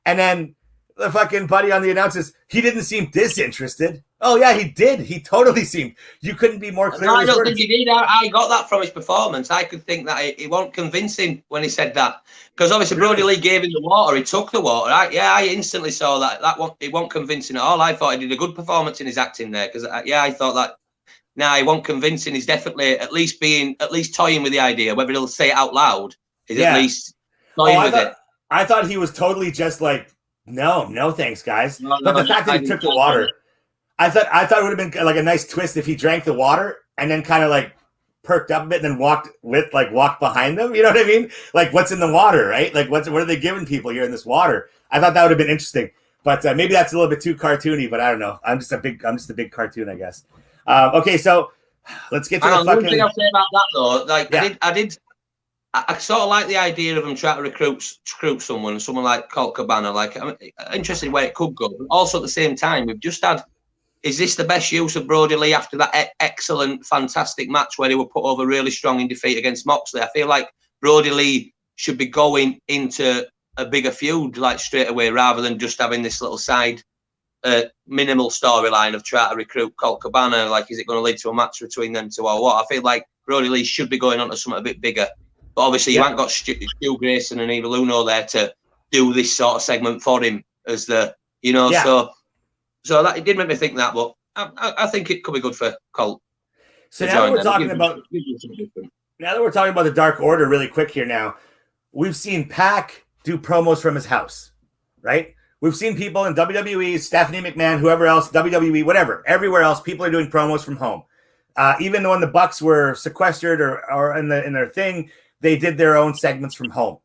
And then the fucking buddy on the announces, he didn't seem disinterested. Oh, yeah, he did. He totally seemed. You couldn't be more clear. No, I don't think he did. I got that from his performance. I could think that he won't convince him when he said that. Because obviously Brody Lee gave him the water. He took the water. I instantly saw that he won't convincing at all. I thought he did a good performance in his acting there. Because, I thought that, he won't convincing. He's definitely at least toying with the idea. Whether he'll say it out loud, he's at least toying with it. I thought he was totally just like, no thanks, guys. But the fact that he took the water, I thought it would have been like a nice twist if he drank the water and then kind of like perked up a bit and then walked behind them. You know what I mean? Like, what's in the water, right? Like, what are they giving people here in this water? I thought that would have been interesting, but maybe that's a little bit too cartoony. But I don't know. I'm just a big cartoon, I guess. Okay, so let's get to the fucking. One thing I'll say about that though, like I sort of like the idea of him trying to recruit someone like Colt Cabana. Like, I'm interested where it could go. But also at the same time, we've just had. Is this the best use of Brody Lee after that excellent, fantastic match where they were put over really strong in defeat against Moxley? I feel like Brody Lee should be going into a bigger feud like straight away rather than just having this little side minimal storyline of trying to recruit Colt Cabana. Like, is it going to lead to a match between them two or what? I feel like Brody Lee should be going on to something a bit bigger. But obviously, you haven't got Stu Grayson and Evil Uno there to do this sort of segment for him as the, So that it did make me think that, but I think it could be good for Colt. So now that we're talking about the Dark Order really quick here now, we've seen Pac do promos from his house, right? We've seen people in WWE, Stephanie McMahon, whoever else, WWE, whatever, everywhere else, people are doing promos from home. Even when the Bucks were sequestered or in their thing, they did their own segments from home.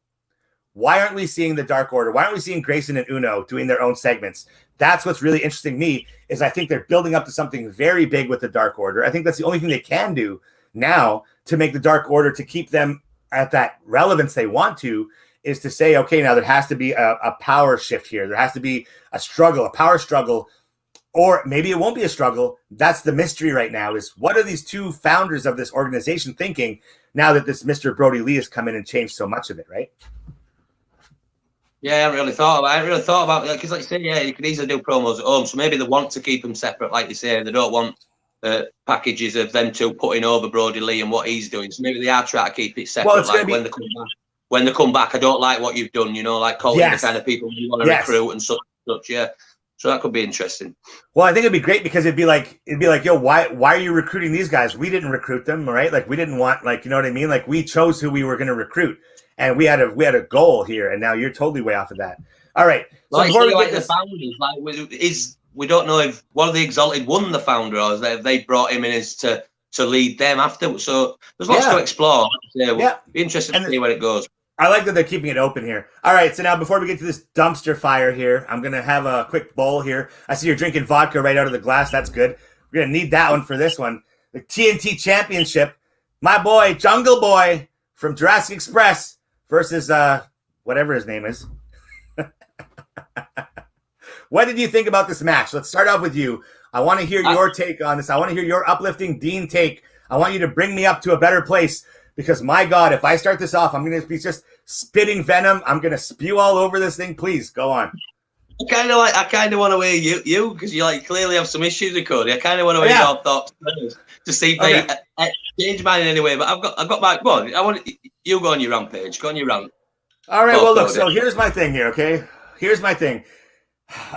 Why aren't we seeing the Dark Order? Why aren't we seeing Grayson and Uno doing their own segments? That's what's really interesting to me, is I think they're building up to something very big with the Dark Order. I think that's the only thing they can do now to make the Dark Order, to keep them at that relevance they want to, is to say, okay, now there has to be a power shift here. There has to be a struggle, a power struggle, or maybe it won't be a struggle. That's the mystery right now, is what are these two founders of this organization thinking now that this Mr. Brody Lee has come in and changed so much of it, right? Yeah, I haven't really thought about it. Because like you say, you could easily do promos at home. So maybe they want to keep them separate, like you say. They don't want packages of them two putting over Brody Lee and what he's doing. So maybe they are trying to keep it separate. Well, when they come back, I don't like what you've done, like calling the kind of people you want to recruit and such, yeah. So that could be interesting. Well, I think it'd be great because it'd be like, yo, why are you recruiting these guys? We didn't recruit them, right? Like, we didn't want, like, you know what I mean? Like, we chose who we were going to recruit. and we had a goal here, and now you're totally way off of that. All right. So like, before we like get the this, founders, like we don't know if one of the Exalted won the founder, or if they brought him in as to lead them after. So there's lots to explore. We'll be interested to see where it goes. I like that they're keeping it open here. All right, so now before we get to this dumpster fire here, I'm going to have a quick bowl here. I see you're drinking vodka right out of the glass. That's good. We're going to need that one for this one. The TNT Championship. My boy, Jungle Boy from Jurassic Express versus whatever his name is. What did you think about this match? Let's start off with you. I want to hear your take on this. I want to hear your uplifting Dean take. I want you to bring me up to a better place. Because, my God, if I start this off, I'm going to be just spitting venom. I'm going to spew all over this thing. Please, go on. I kind of want to hear you because you clearly have some issues with Cody. I kind of want to hear your thoughts to see if they change mine in any way. But I've got my one. I want you go on your rampage. Go on your rant. All right. Well, look. So here's my thing here. Okay. Here's my thing.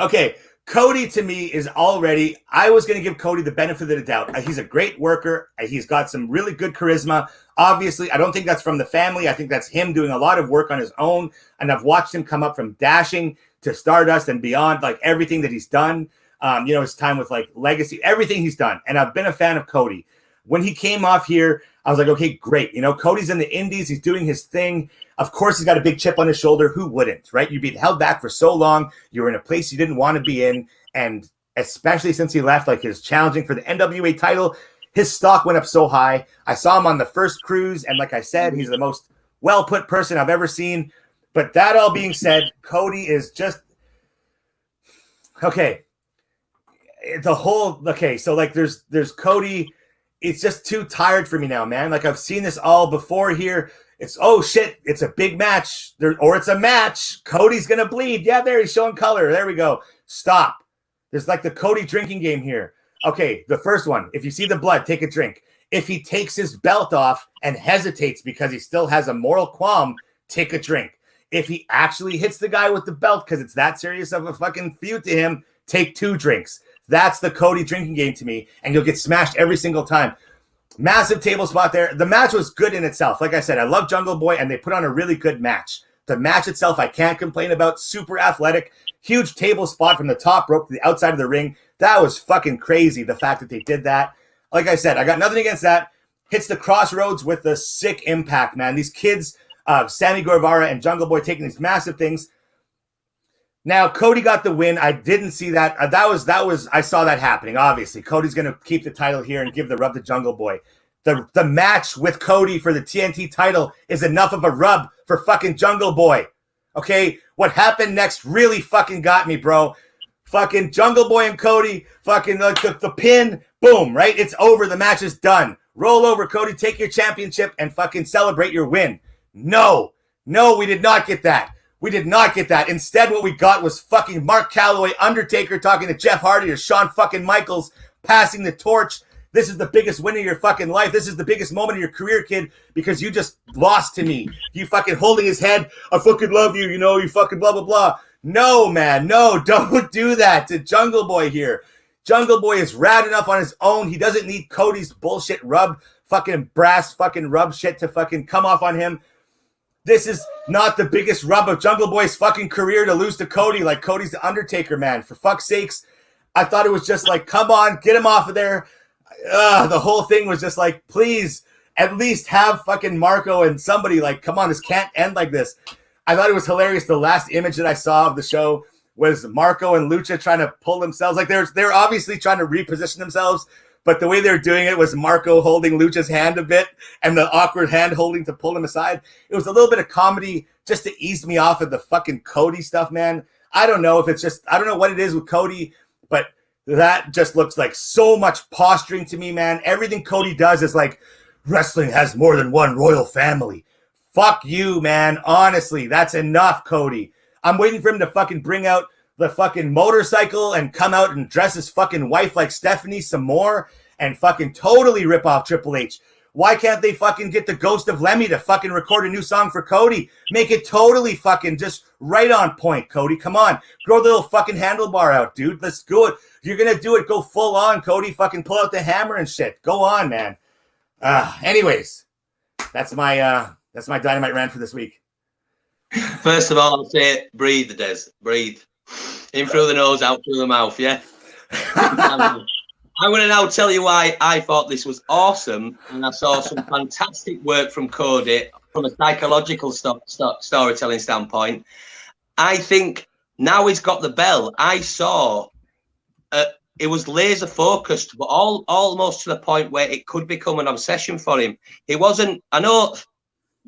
Okay. Cody, to me, is already, I was going to give Cody the benefit of the doubt. He's a great worker. He's got some really good charisma. Obviously, I don't think that's from the family. I think that's him doing a lot of work on his own. And I've watched him come up from Dashing to Stardust and beyond, everything that he's done. His time with Legacy, everything he's done. And I've been a fan of Cody. When he came off here, I was like, okay, great. Cody's in the indies. He's doing his thing. Of course, he's got a big chip on his shoulder. Who wouldn't, right? You've been held back for so long. You were in a place you didn't want to be in. And especially since he left, his challenging for the NWA title, his stock went up so high. I saw him on the first cruise. And like I said, he's the most well-put person I've ever seen. But that all being said, Cody is just, okay. So there's Cody. It's just too tired for me now, man. I've seen this all before here. It's, oh shit, it's a big match. Or it's a match. Cody's going to bleed. Yeah, there, he's showing color. There we go. Stop. There's the Cody drinking game here. Okay, the first one. If you see the blood, take a drink. If he takes his belt off and hesitates because he still has a moral qualm, take a drink. If he actually hits the guy with the belt because it's that serious of a fucking feud to him, take 2 drinks. That's the Cody drinking game to me, and you'll get smashed every single time. Massive table spot there. The match was good in itself. Like I said, I love Jungle Boy, and they put on a really good match. The match itself, I can't complain about. Super athletic. Huge table spot from the top rope to the outside of the ring. That was fucking crazy, the fact that they did that. Like I said, I got nothing against that. Hits the crossroads with the sick impact, man. These kids, Sammy Guevara and Jungle Boy taking these massive things. Now, Cody got the win. I didn't see that. I saw that happening, obviously. Cody's going to keep the title here and give the rub to Jungle Boy. The match with Cody for the TNT title is enough of a rub for fucking Jungle Boy. Okay? What happened next really fucking got me, bro. Fucking Jungle Boy and Cody, fucking the pin, boom, right? It's over. The match is done. Roll over, Cody. Take your championship and fucking celebrate your win. No, we did not get that. We did not get that. Instead, what we got was fucking Mark Calloway, Undertaker talking to Jeff Hardy or Shawn fucking Michaels, passing the torch. This is the biggest win of your fucking life. This is the biggest moment of your career, kid, because you just lost to me. You fucking holding his head. I fucking love you, you fucking blah, blah, blah. No, man, no, don't do that to Jungle Boy here. Jungle Boy is rad enough on his own. He doesn't need Cody's bullshit fucking brass fucking rub shit to fucking come off on him. This is not the biggest rub of Jungle Boy's fucking career to lose to Cody. Cody's the Undertaker, man. For fuck's sakes. I thought it was just come on, get him off of there. The whole thing was just please, at least have fucking Marco and somebody come on, this can't end like this. I thought it was hilarious. The last image that I saw of the show was Marco and Lucha trying to pull themselves. They're obviously trying to reposition themselves, but the way they're doing it was Marco holding Lucha's hand a bit and the awkward hand holding to pull him aside. It was a little bit of comedy just to ease me off of the fucking Cody stuff, man. I don't know if it's just, I don't know what it is with Cody, but that just looks like so much posturing to me, man. Everything Cody does is wrestling has more than one royal family. Fuck you, man. Honestly, that's enough, Cody. I'm waiting for him to fucking bring out the fucking motorcycle and come out and dress his fucking wife like Stephanie some more and fucking totally rip off Triple H. Why can't they fucking get the Ghost of Lemmy to fucking record a new song for Cody? Make it totally fucking just right on point, Cody. Come on. Grow the little fucking handlebar out, dude. Let's do it. If you're going to do it, go full on, Cody. Fucking pull out the hammer and shit. Go on, man. Anyways, that's my Dynamite rant for this week. First of all, I'll say breathe, Des. Breathe. In through the nose, out through the mouth, yeah? I'm going to now tell you why I thought this was awesome, and I saw some fantastic work from Cody from a psychological storytelling standpoint. I think now he's got the bell. I saw it was laser focused, but almost to the point where it could become an obsession for him. He wasn't. I know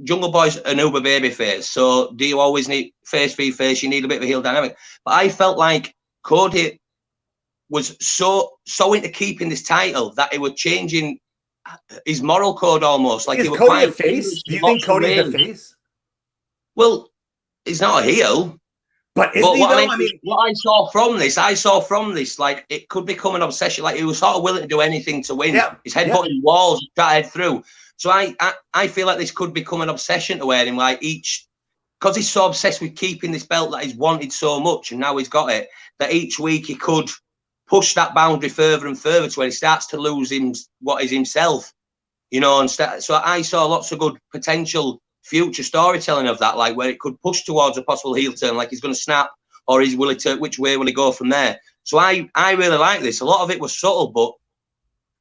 Jungle Boy's an uber baby face, so do you always need face v face? You need a bit of a heel dynamic. But I felt like Cody was so into keeping this title that it was changing his moral code almost. Like, is Cody a face? Do you think Cody's a face? Well, he's not a heel. But isn't he, though? I mean, what I saw from this, like, it could become an obsession. Like, he was sort of willing to do anything to win. Yeah, his head putting walls, try to head through. So I feel like this could become an obsession to wear him, like, because he's so obsessed with keeping this belt that he's wanted so much, and now he's got it, that each week he could push that boundary further and further to where he starts to lose what is himself, you know. And so I saw lots of good potential future storytelling of that, like where it could push towards a possible heel turn, like he's going to snap, or he's willing to, which way will he go from there? So I really like this. A lot of it was subtle, but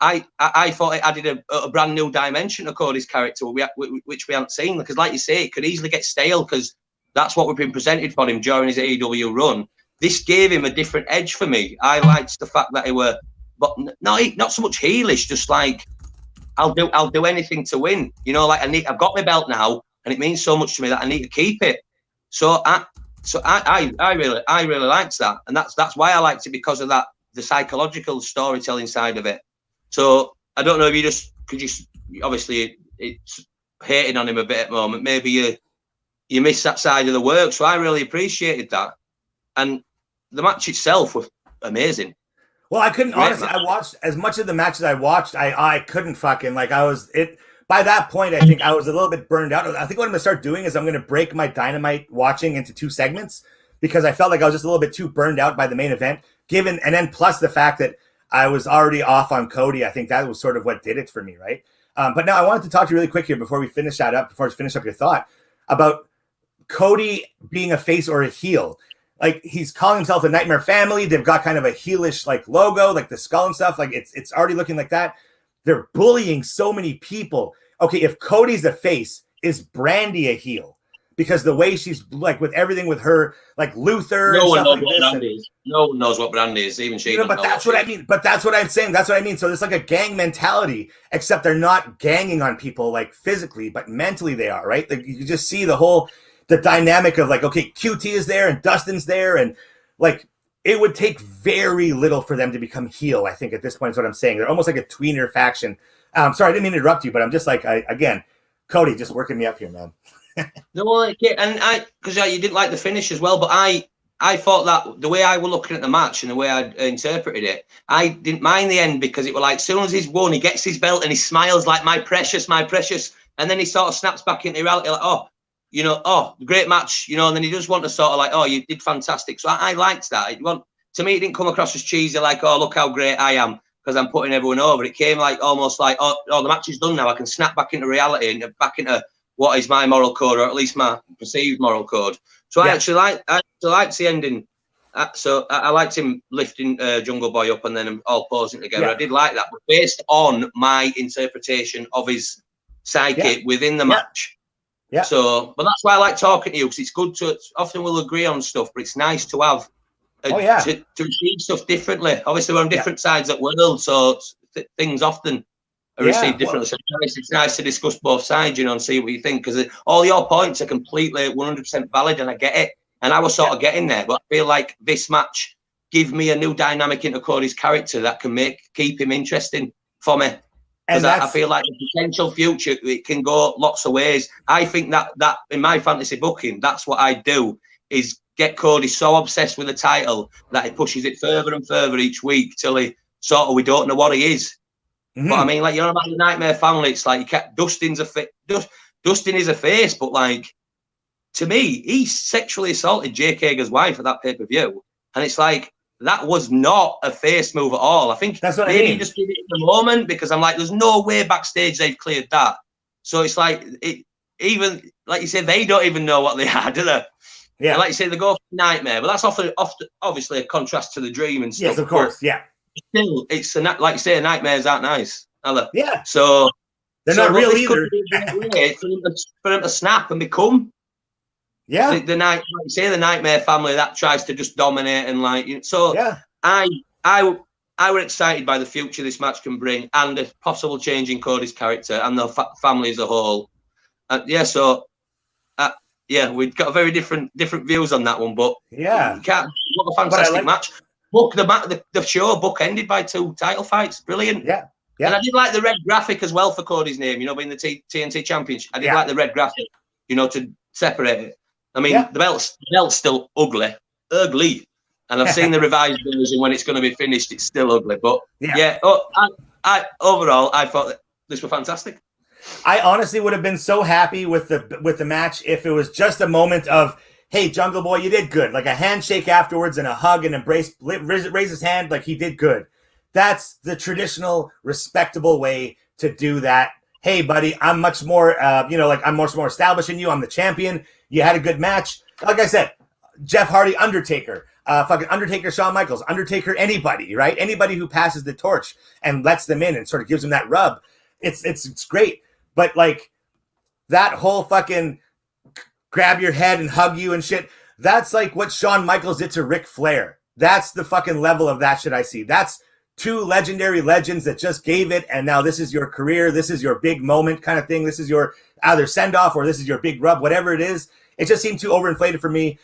I thought it added a brand new dimension to Cody's character, which we haven't seen. Because, like you say, it could easily get stale because that's what we've been presented for him during his AEW run. This gave him a different edge for me. I liked the fact that he were, but not so much heelish, just like, I'll do anything to win. You know, like, I've got my belt now, and it means so much to me that I need to keep it. So I really liked that, and that's why I liked it, because of that, the psychological storytelling side of it. So I don't know if obviously it's hating on him a bit at the moment. Maybe you miss that side of the work. So I really appreciated that, and the match itself was amazing. Well, I couldn't, honestly, I watched as much of the matches I watched. I couldn't fucking, like, by that point, I think I was a little bit burned out. I think what I'm going to start doing is I'm going to break my Dynamite watching into 2 segments, because I felt like I was just a little bit too burned out by the main event, and then plus the fact that I was already off on Cody. I think that was sort of what did it for me, right? But now I wanted to talk to you really quick here before we finish up your thought about Cody being a face or a heel. Like, he's calling himself a Nightmare Family. They've got kind of a heelish, like, logo, like the skull and stuff. Like, it's already looking like that. They're bullying so many people. Okay, if Cody's a face, is Brandy a heel? Because the way she's, like, with everything with her, like Luther. No one knows what Brandy is. No one knows what Brandy is. Even she. But that's what I mean. But that's what I'm saying. That's what I mean. So it's like a gang mentality, except they're not ganging on people, like, physically, but mentally they are, right? Like, you can just see the dynamic of, like, okay, QT is there and Dustin's there, and, like, it would take very little for them to become heel, I think, at this point is what I'm saying. They're almost like a tweener faction. Sorry, I didn't mean to interrupt you, but I'm just like, again, Cody, just working me up here, man. No, and because you didn't like the finish as well, but I thought that the way I was looking at the match and the way I interpreted it, I didn't mind the end, because it was like, as soon as he's won, he gets his belt and he smiles like, my precious, and then he sort of snaps back into reality, like, oh, you know, oh, great match, you know, and then he just want to sort of like, oh, you did fantastic. So I liked that. To me, it didn't come across as cheesy, like, oh, look how great I am because I'm putting everyone over. It came like almost like, oh, the match is done now. I can snap back into reality and back into what is my moral code, or at least my perceived moral code. So I actually liked the ending. So I liked him lifting Jungle Boy up and then all posing together. I did like that, but based on my interpretation of his psyche within the match. Yeah. So, but that's why I like talking to you, because it's good to. Often we'll agree on stuff, but it's nice to have to receive stuff differently. Obviously, we're on different sides of the world, so things often are received differently. So it's nice to discuss both sides, you know, and see what you think, because all your points are completely 100% valid, and I get it. And I was sort of getting there, but I feel like this match gave me a new dynamic into Cody's character that can keep him interesting for me. Because I feel like the potential future, it can go lots of ways. I think that in my fantasy booking, that's what I do, is get Cody so obsessed with the title that he pushes it further and further each week till he sort of, we don't know what he is. Mm-hmm. But I mean, like, you know about the Nightmare Family, it's like Dustin is a face, but like, to me, he sexually assaulted Jake Hager's wife at that pay-per-view. And it's like, that was not a face move at all. I think that's what maybe I mean. Just give it the moment, because I'm like, there's no way backstage they've cleared that. So it's like, even like you said, they don't even know what they are, do they? Yeah. And like you say, they go for nightmare, but that's often obviously a contrast to the dream and stuff. Yes, of course. Yeah. Still, it's like you say, nightmares aren't nice, are they? Yeah. So they're not real either. For them to snap and become. Yeah. The night, like you say, the nightmare family that tries to just dominate and like. So yeah. I were excited by the future this match can bring and a possible change in Cody's character and the family as a whole. We've got very different views on that one, but yeah, what a fantastic match. The show book ended by 2 title fights. Brilliant. Yeah. And I did like the red graphic as well for Cody's name, being the TNT champion. I did like the red graphic, to separate it. I mean, the belt's still ugly. And I've seen the revised version when it's going to be finished. It's still ugly, but overall, I thought that this was fantastic. I honestly would have been so happy with the match if it was just a moment of, hey, Jungle Boy, you did good. Like a handshake afterwards and a hug and embrace, raise his hand like he did good. That's the traditional, respectable way to do that. Hey, buddy, I'm much more, I'm much more established than you. I'm the champion. You had a good match. Like I said, Jeff Hardy, Undertaker. Fucking Undertaker, Shawn Michaels, Undertaker, anybody, right? Anybody who passes the torch and lets them in and sort of gives them that rub. It's great. But like that whole fucking grab your head and hug you and shit, that's like what Shawn Michaels did to Ric Flair. That's the fucking level of that shit I see. That's 2 legendary legends that just gave it, and now this is your career, this is your big moment kind of thing. This is your either send-off or this is your big rub, whatever it is. It just seemed too overinflated for me.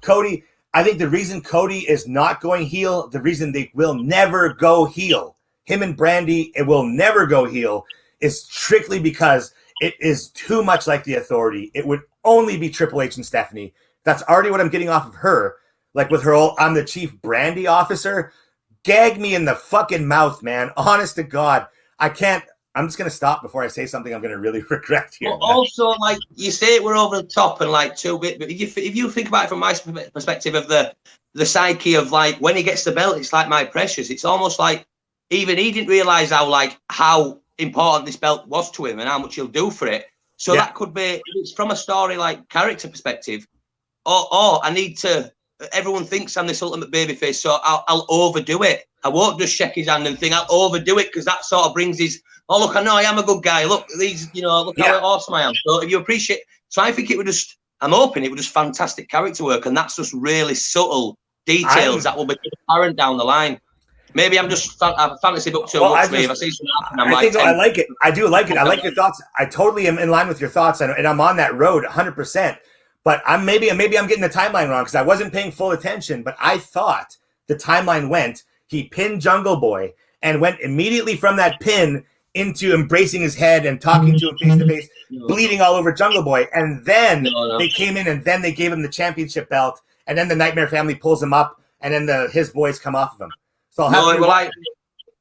Cody, I think the reason Cody is not going heel, the reason they will never go heel, him and Brandy, it will never go heel, is strictly because it is too much like the Authority. It would only be Triple H and Stephanie. That's already what I'm getting off of her. Like with her whole, I'm the chief Brandy officer. Gag me in the fucking mouth, man. Honest to God. I can't. I'm just going to stop before I say something I'm going to really regret here. Well, also, like, you say we're over the top and, like, too bit, but if you think about it from my perspective of the psyche of, like, when he gets the belt, it's like My Precious. It's almost like even he didn't realise how important this belt was to him and how much he'll do for it. So that could be, it's from a story, like, character perspective, or I need to, everyone thinks I'm this ultimate babyface, so I'll overdo it. I won't just shake his hand and think, I'll overdo it, because that sort of brings his, oh, look, I know I am a good guy. Look, these, look how awesome I am. So if you appreciate, so I think it would just, I'm hoping it would just fantastic character work, and that's just really subtle details that will be apparent down the line. Maybe I'm just a fantasy book too much. If I see something happen, I like it. I do like it. I like your thoughts. I totally am in line with your thoughts, and I'm on that road 100%. But maybe I'm getting the timeline wrong because I wasn't paying full attention. But I thought the timeline went, he pinned Jungle Boy and went immediately from that pin into embracing his head and talking to him face to face, bleeding all over Jungle Boy. And then they came in and then they gave him the championship belt. And then the Nightmare family pulls him up, and then his boys come off of him. So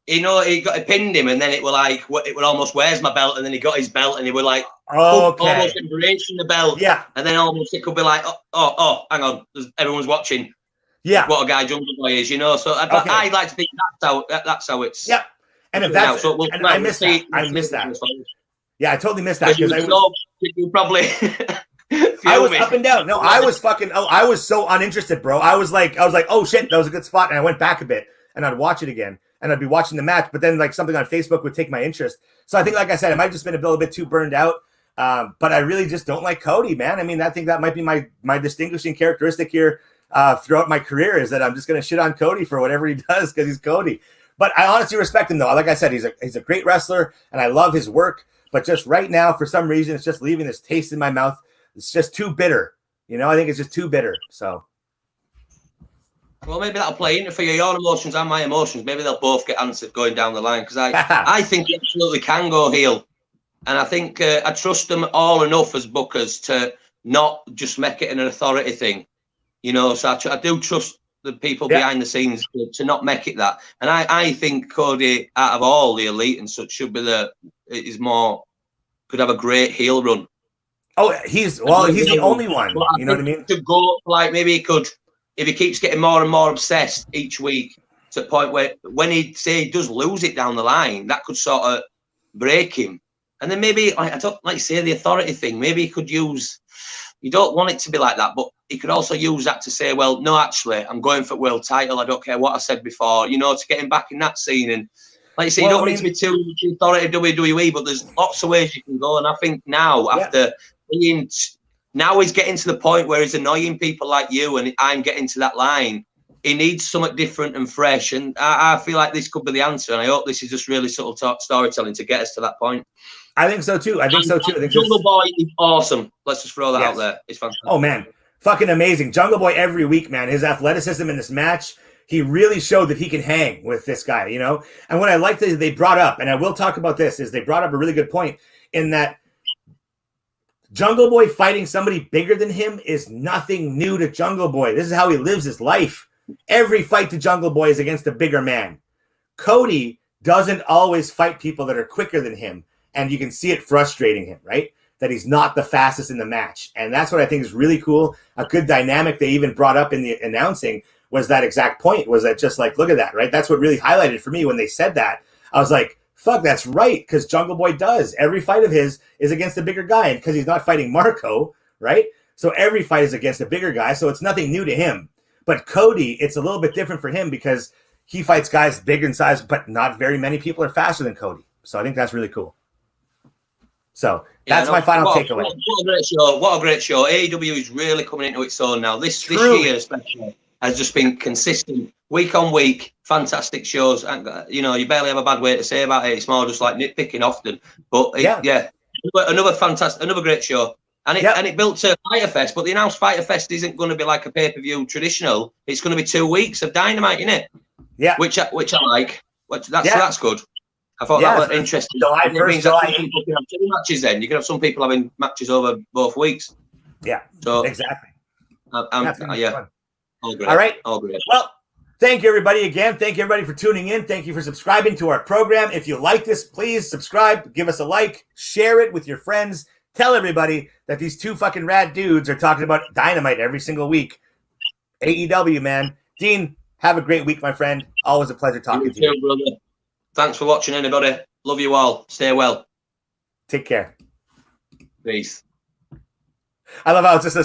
he pinned him, and then it were almost, where's my belt? And then he got his belt, and he were like, almost embracing the belt. Yeah. And then almost it could be like, oh, hang on, everyone's watching. Yeah. What a guy Jungle Boy is, So I'd like to think that's how it's. Yeah. And if that's, I missed that. I missed that. Yeah, I totally missed that. You probably. I was up and down. No, I was I was so uninterested, bro. I was like, oh shit, that was a good spot. And I went back a bit and I'd watch it again and I'd be watching the match, but then like something on Facebook would take my interest. So I think, like I said, I might have just been a little bit too burned out. But I really just don't like Cody, man. I mean, I think that might be my distinguishing characteristic here throughout my career is that I'm just going to shit on Cody for whatever he does because he's Cody. But I honestly respect him, though. Like I said, he's a great wrestler, and I love his work. But just right now, for some reason, it's just leaving this taste in my mouth. It's just too bitter. I think it's just too bitter. So, well, maybe that'll play into for your emotions and my emotions. Maybe they'll both get answered going down the line because I think he absolutely can go heel, and I think I trust them all enough as bookers to not just make it an authority thing. So I do trust the people behind the scenes to not make it that. And I think Cody, out of all the elite and such, should be could have a great heel run. Oh, he's the only one. You know what I mean? To go, like, maybe he could, if he keeps getting more and more obsessed each week to the point where when he does lose it down the line, that could sort of break him. And then maybe, I don't like you say the authority thing. Maybe he could use. You don't want it to be like that, but he could also use that to say, well, no, actually, I'm going for world title. I don't care what I said before. You know, to get him back in that scene. And like you say, you don't want it to be too authoritative WWE, but there's lots of ways you can go. And I think now, after being, now he's getting to the point where he's annoying people like you, and I'm getting to that line. He needs something different and fresh, and I feel like this could be the answer. And I hope this is just really subtle storytelling to get us to that point. I think so too. I think Jungle Boy is awesome. Let's just throw that out there. It's fantastic. Oh man, fucking amazing. Jungle Boy every week, man. His athleticism in this match, he really showed that he can hang with this guy, you know? And what I like that they brought up, and I will talk about this, is they brought up a really good point in that Jungle Boy fighting somebody bigger than him is nothing new to Jungle Boy. This is how he lives his life. Every fight to Jungle Boy is against a bigger man. Cody doesn't always fight people that are quicker than him. And you can see it frustrating him, right? That he's not the fastest in the match. And that's what I think is really cool. A good dynamic they even brought up in the announcing was that exact point, was that just like, look at that, right? That's what really highlighted for me when they said that. I was like, fuck, that's right, because Jungle Boy does. Every fight of his is against a bigger guy, and because he's not fighting Marco, right? So every fight is against a bigger guy, so it's nothing new to him. But Cody, it's a little bit different for him because he fights guys bigger in size, but not very many people are faster than Cody. So I think that's really cool. So that's my final takeaway. What a great show. What a great show. AEW is really coming into its own now. This year especially has just been consistent week on week. Fantastic shows. And, you know, you barely have a bad way to say about it. It's more just like nitpicking often. But another great show. And it built to Fighter Fest, but the announced Fighter Fest isn't going to be like a pay-per-view traditional. It's going to be 2 weeks of Dynamite, isn't it? Yeah. Which I like. That's good. I thought that was interesting. It means that some people can have 2 matches then. You can have some people having matches over both weeks. Yeah, so exactly. All great. All right. All great. Well, thank you, everybody, again. Thank you, everybody, for tuning in. Thank you for subscribing to our program. If you like this, please subscribe, give us a like, share it with your friends. Tell everybody that these two fucking rad dudes are talking about Dynamite every single week. AEW, man. Dean, have a great week, my friend. Always a pleasure talking to you. Brother. Thanks for watching, anybody. Love you all. Stay well. Take care. Peace. I love how it's just a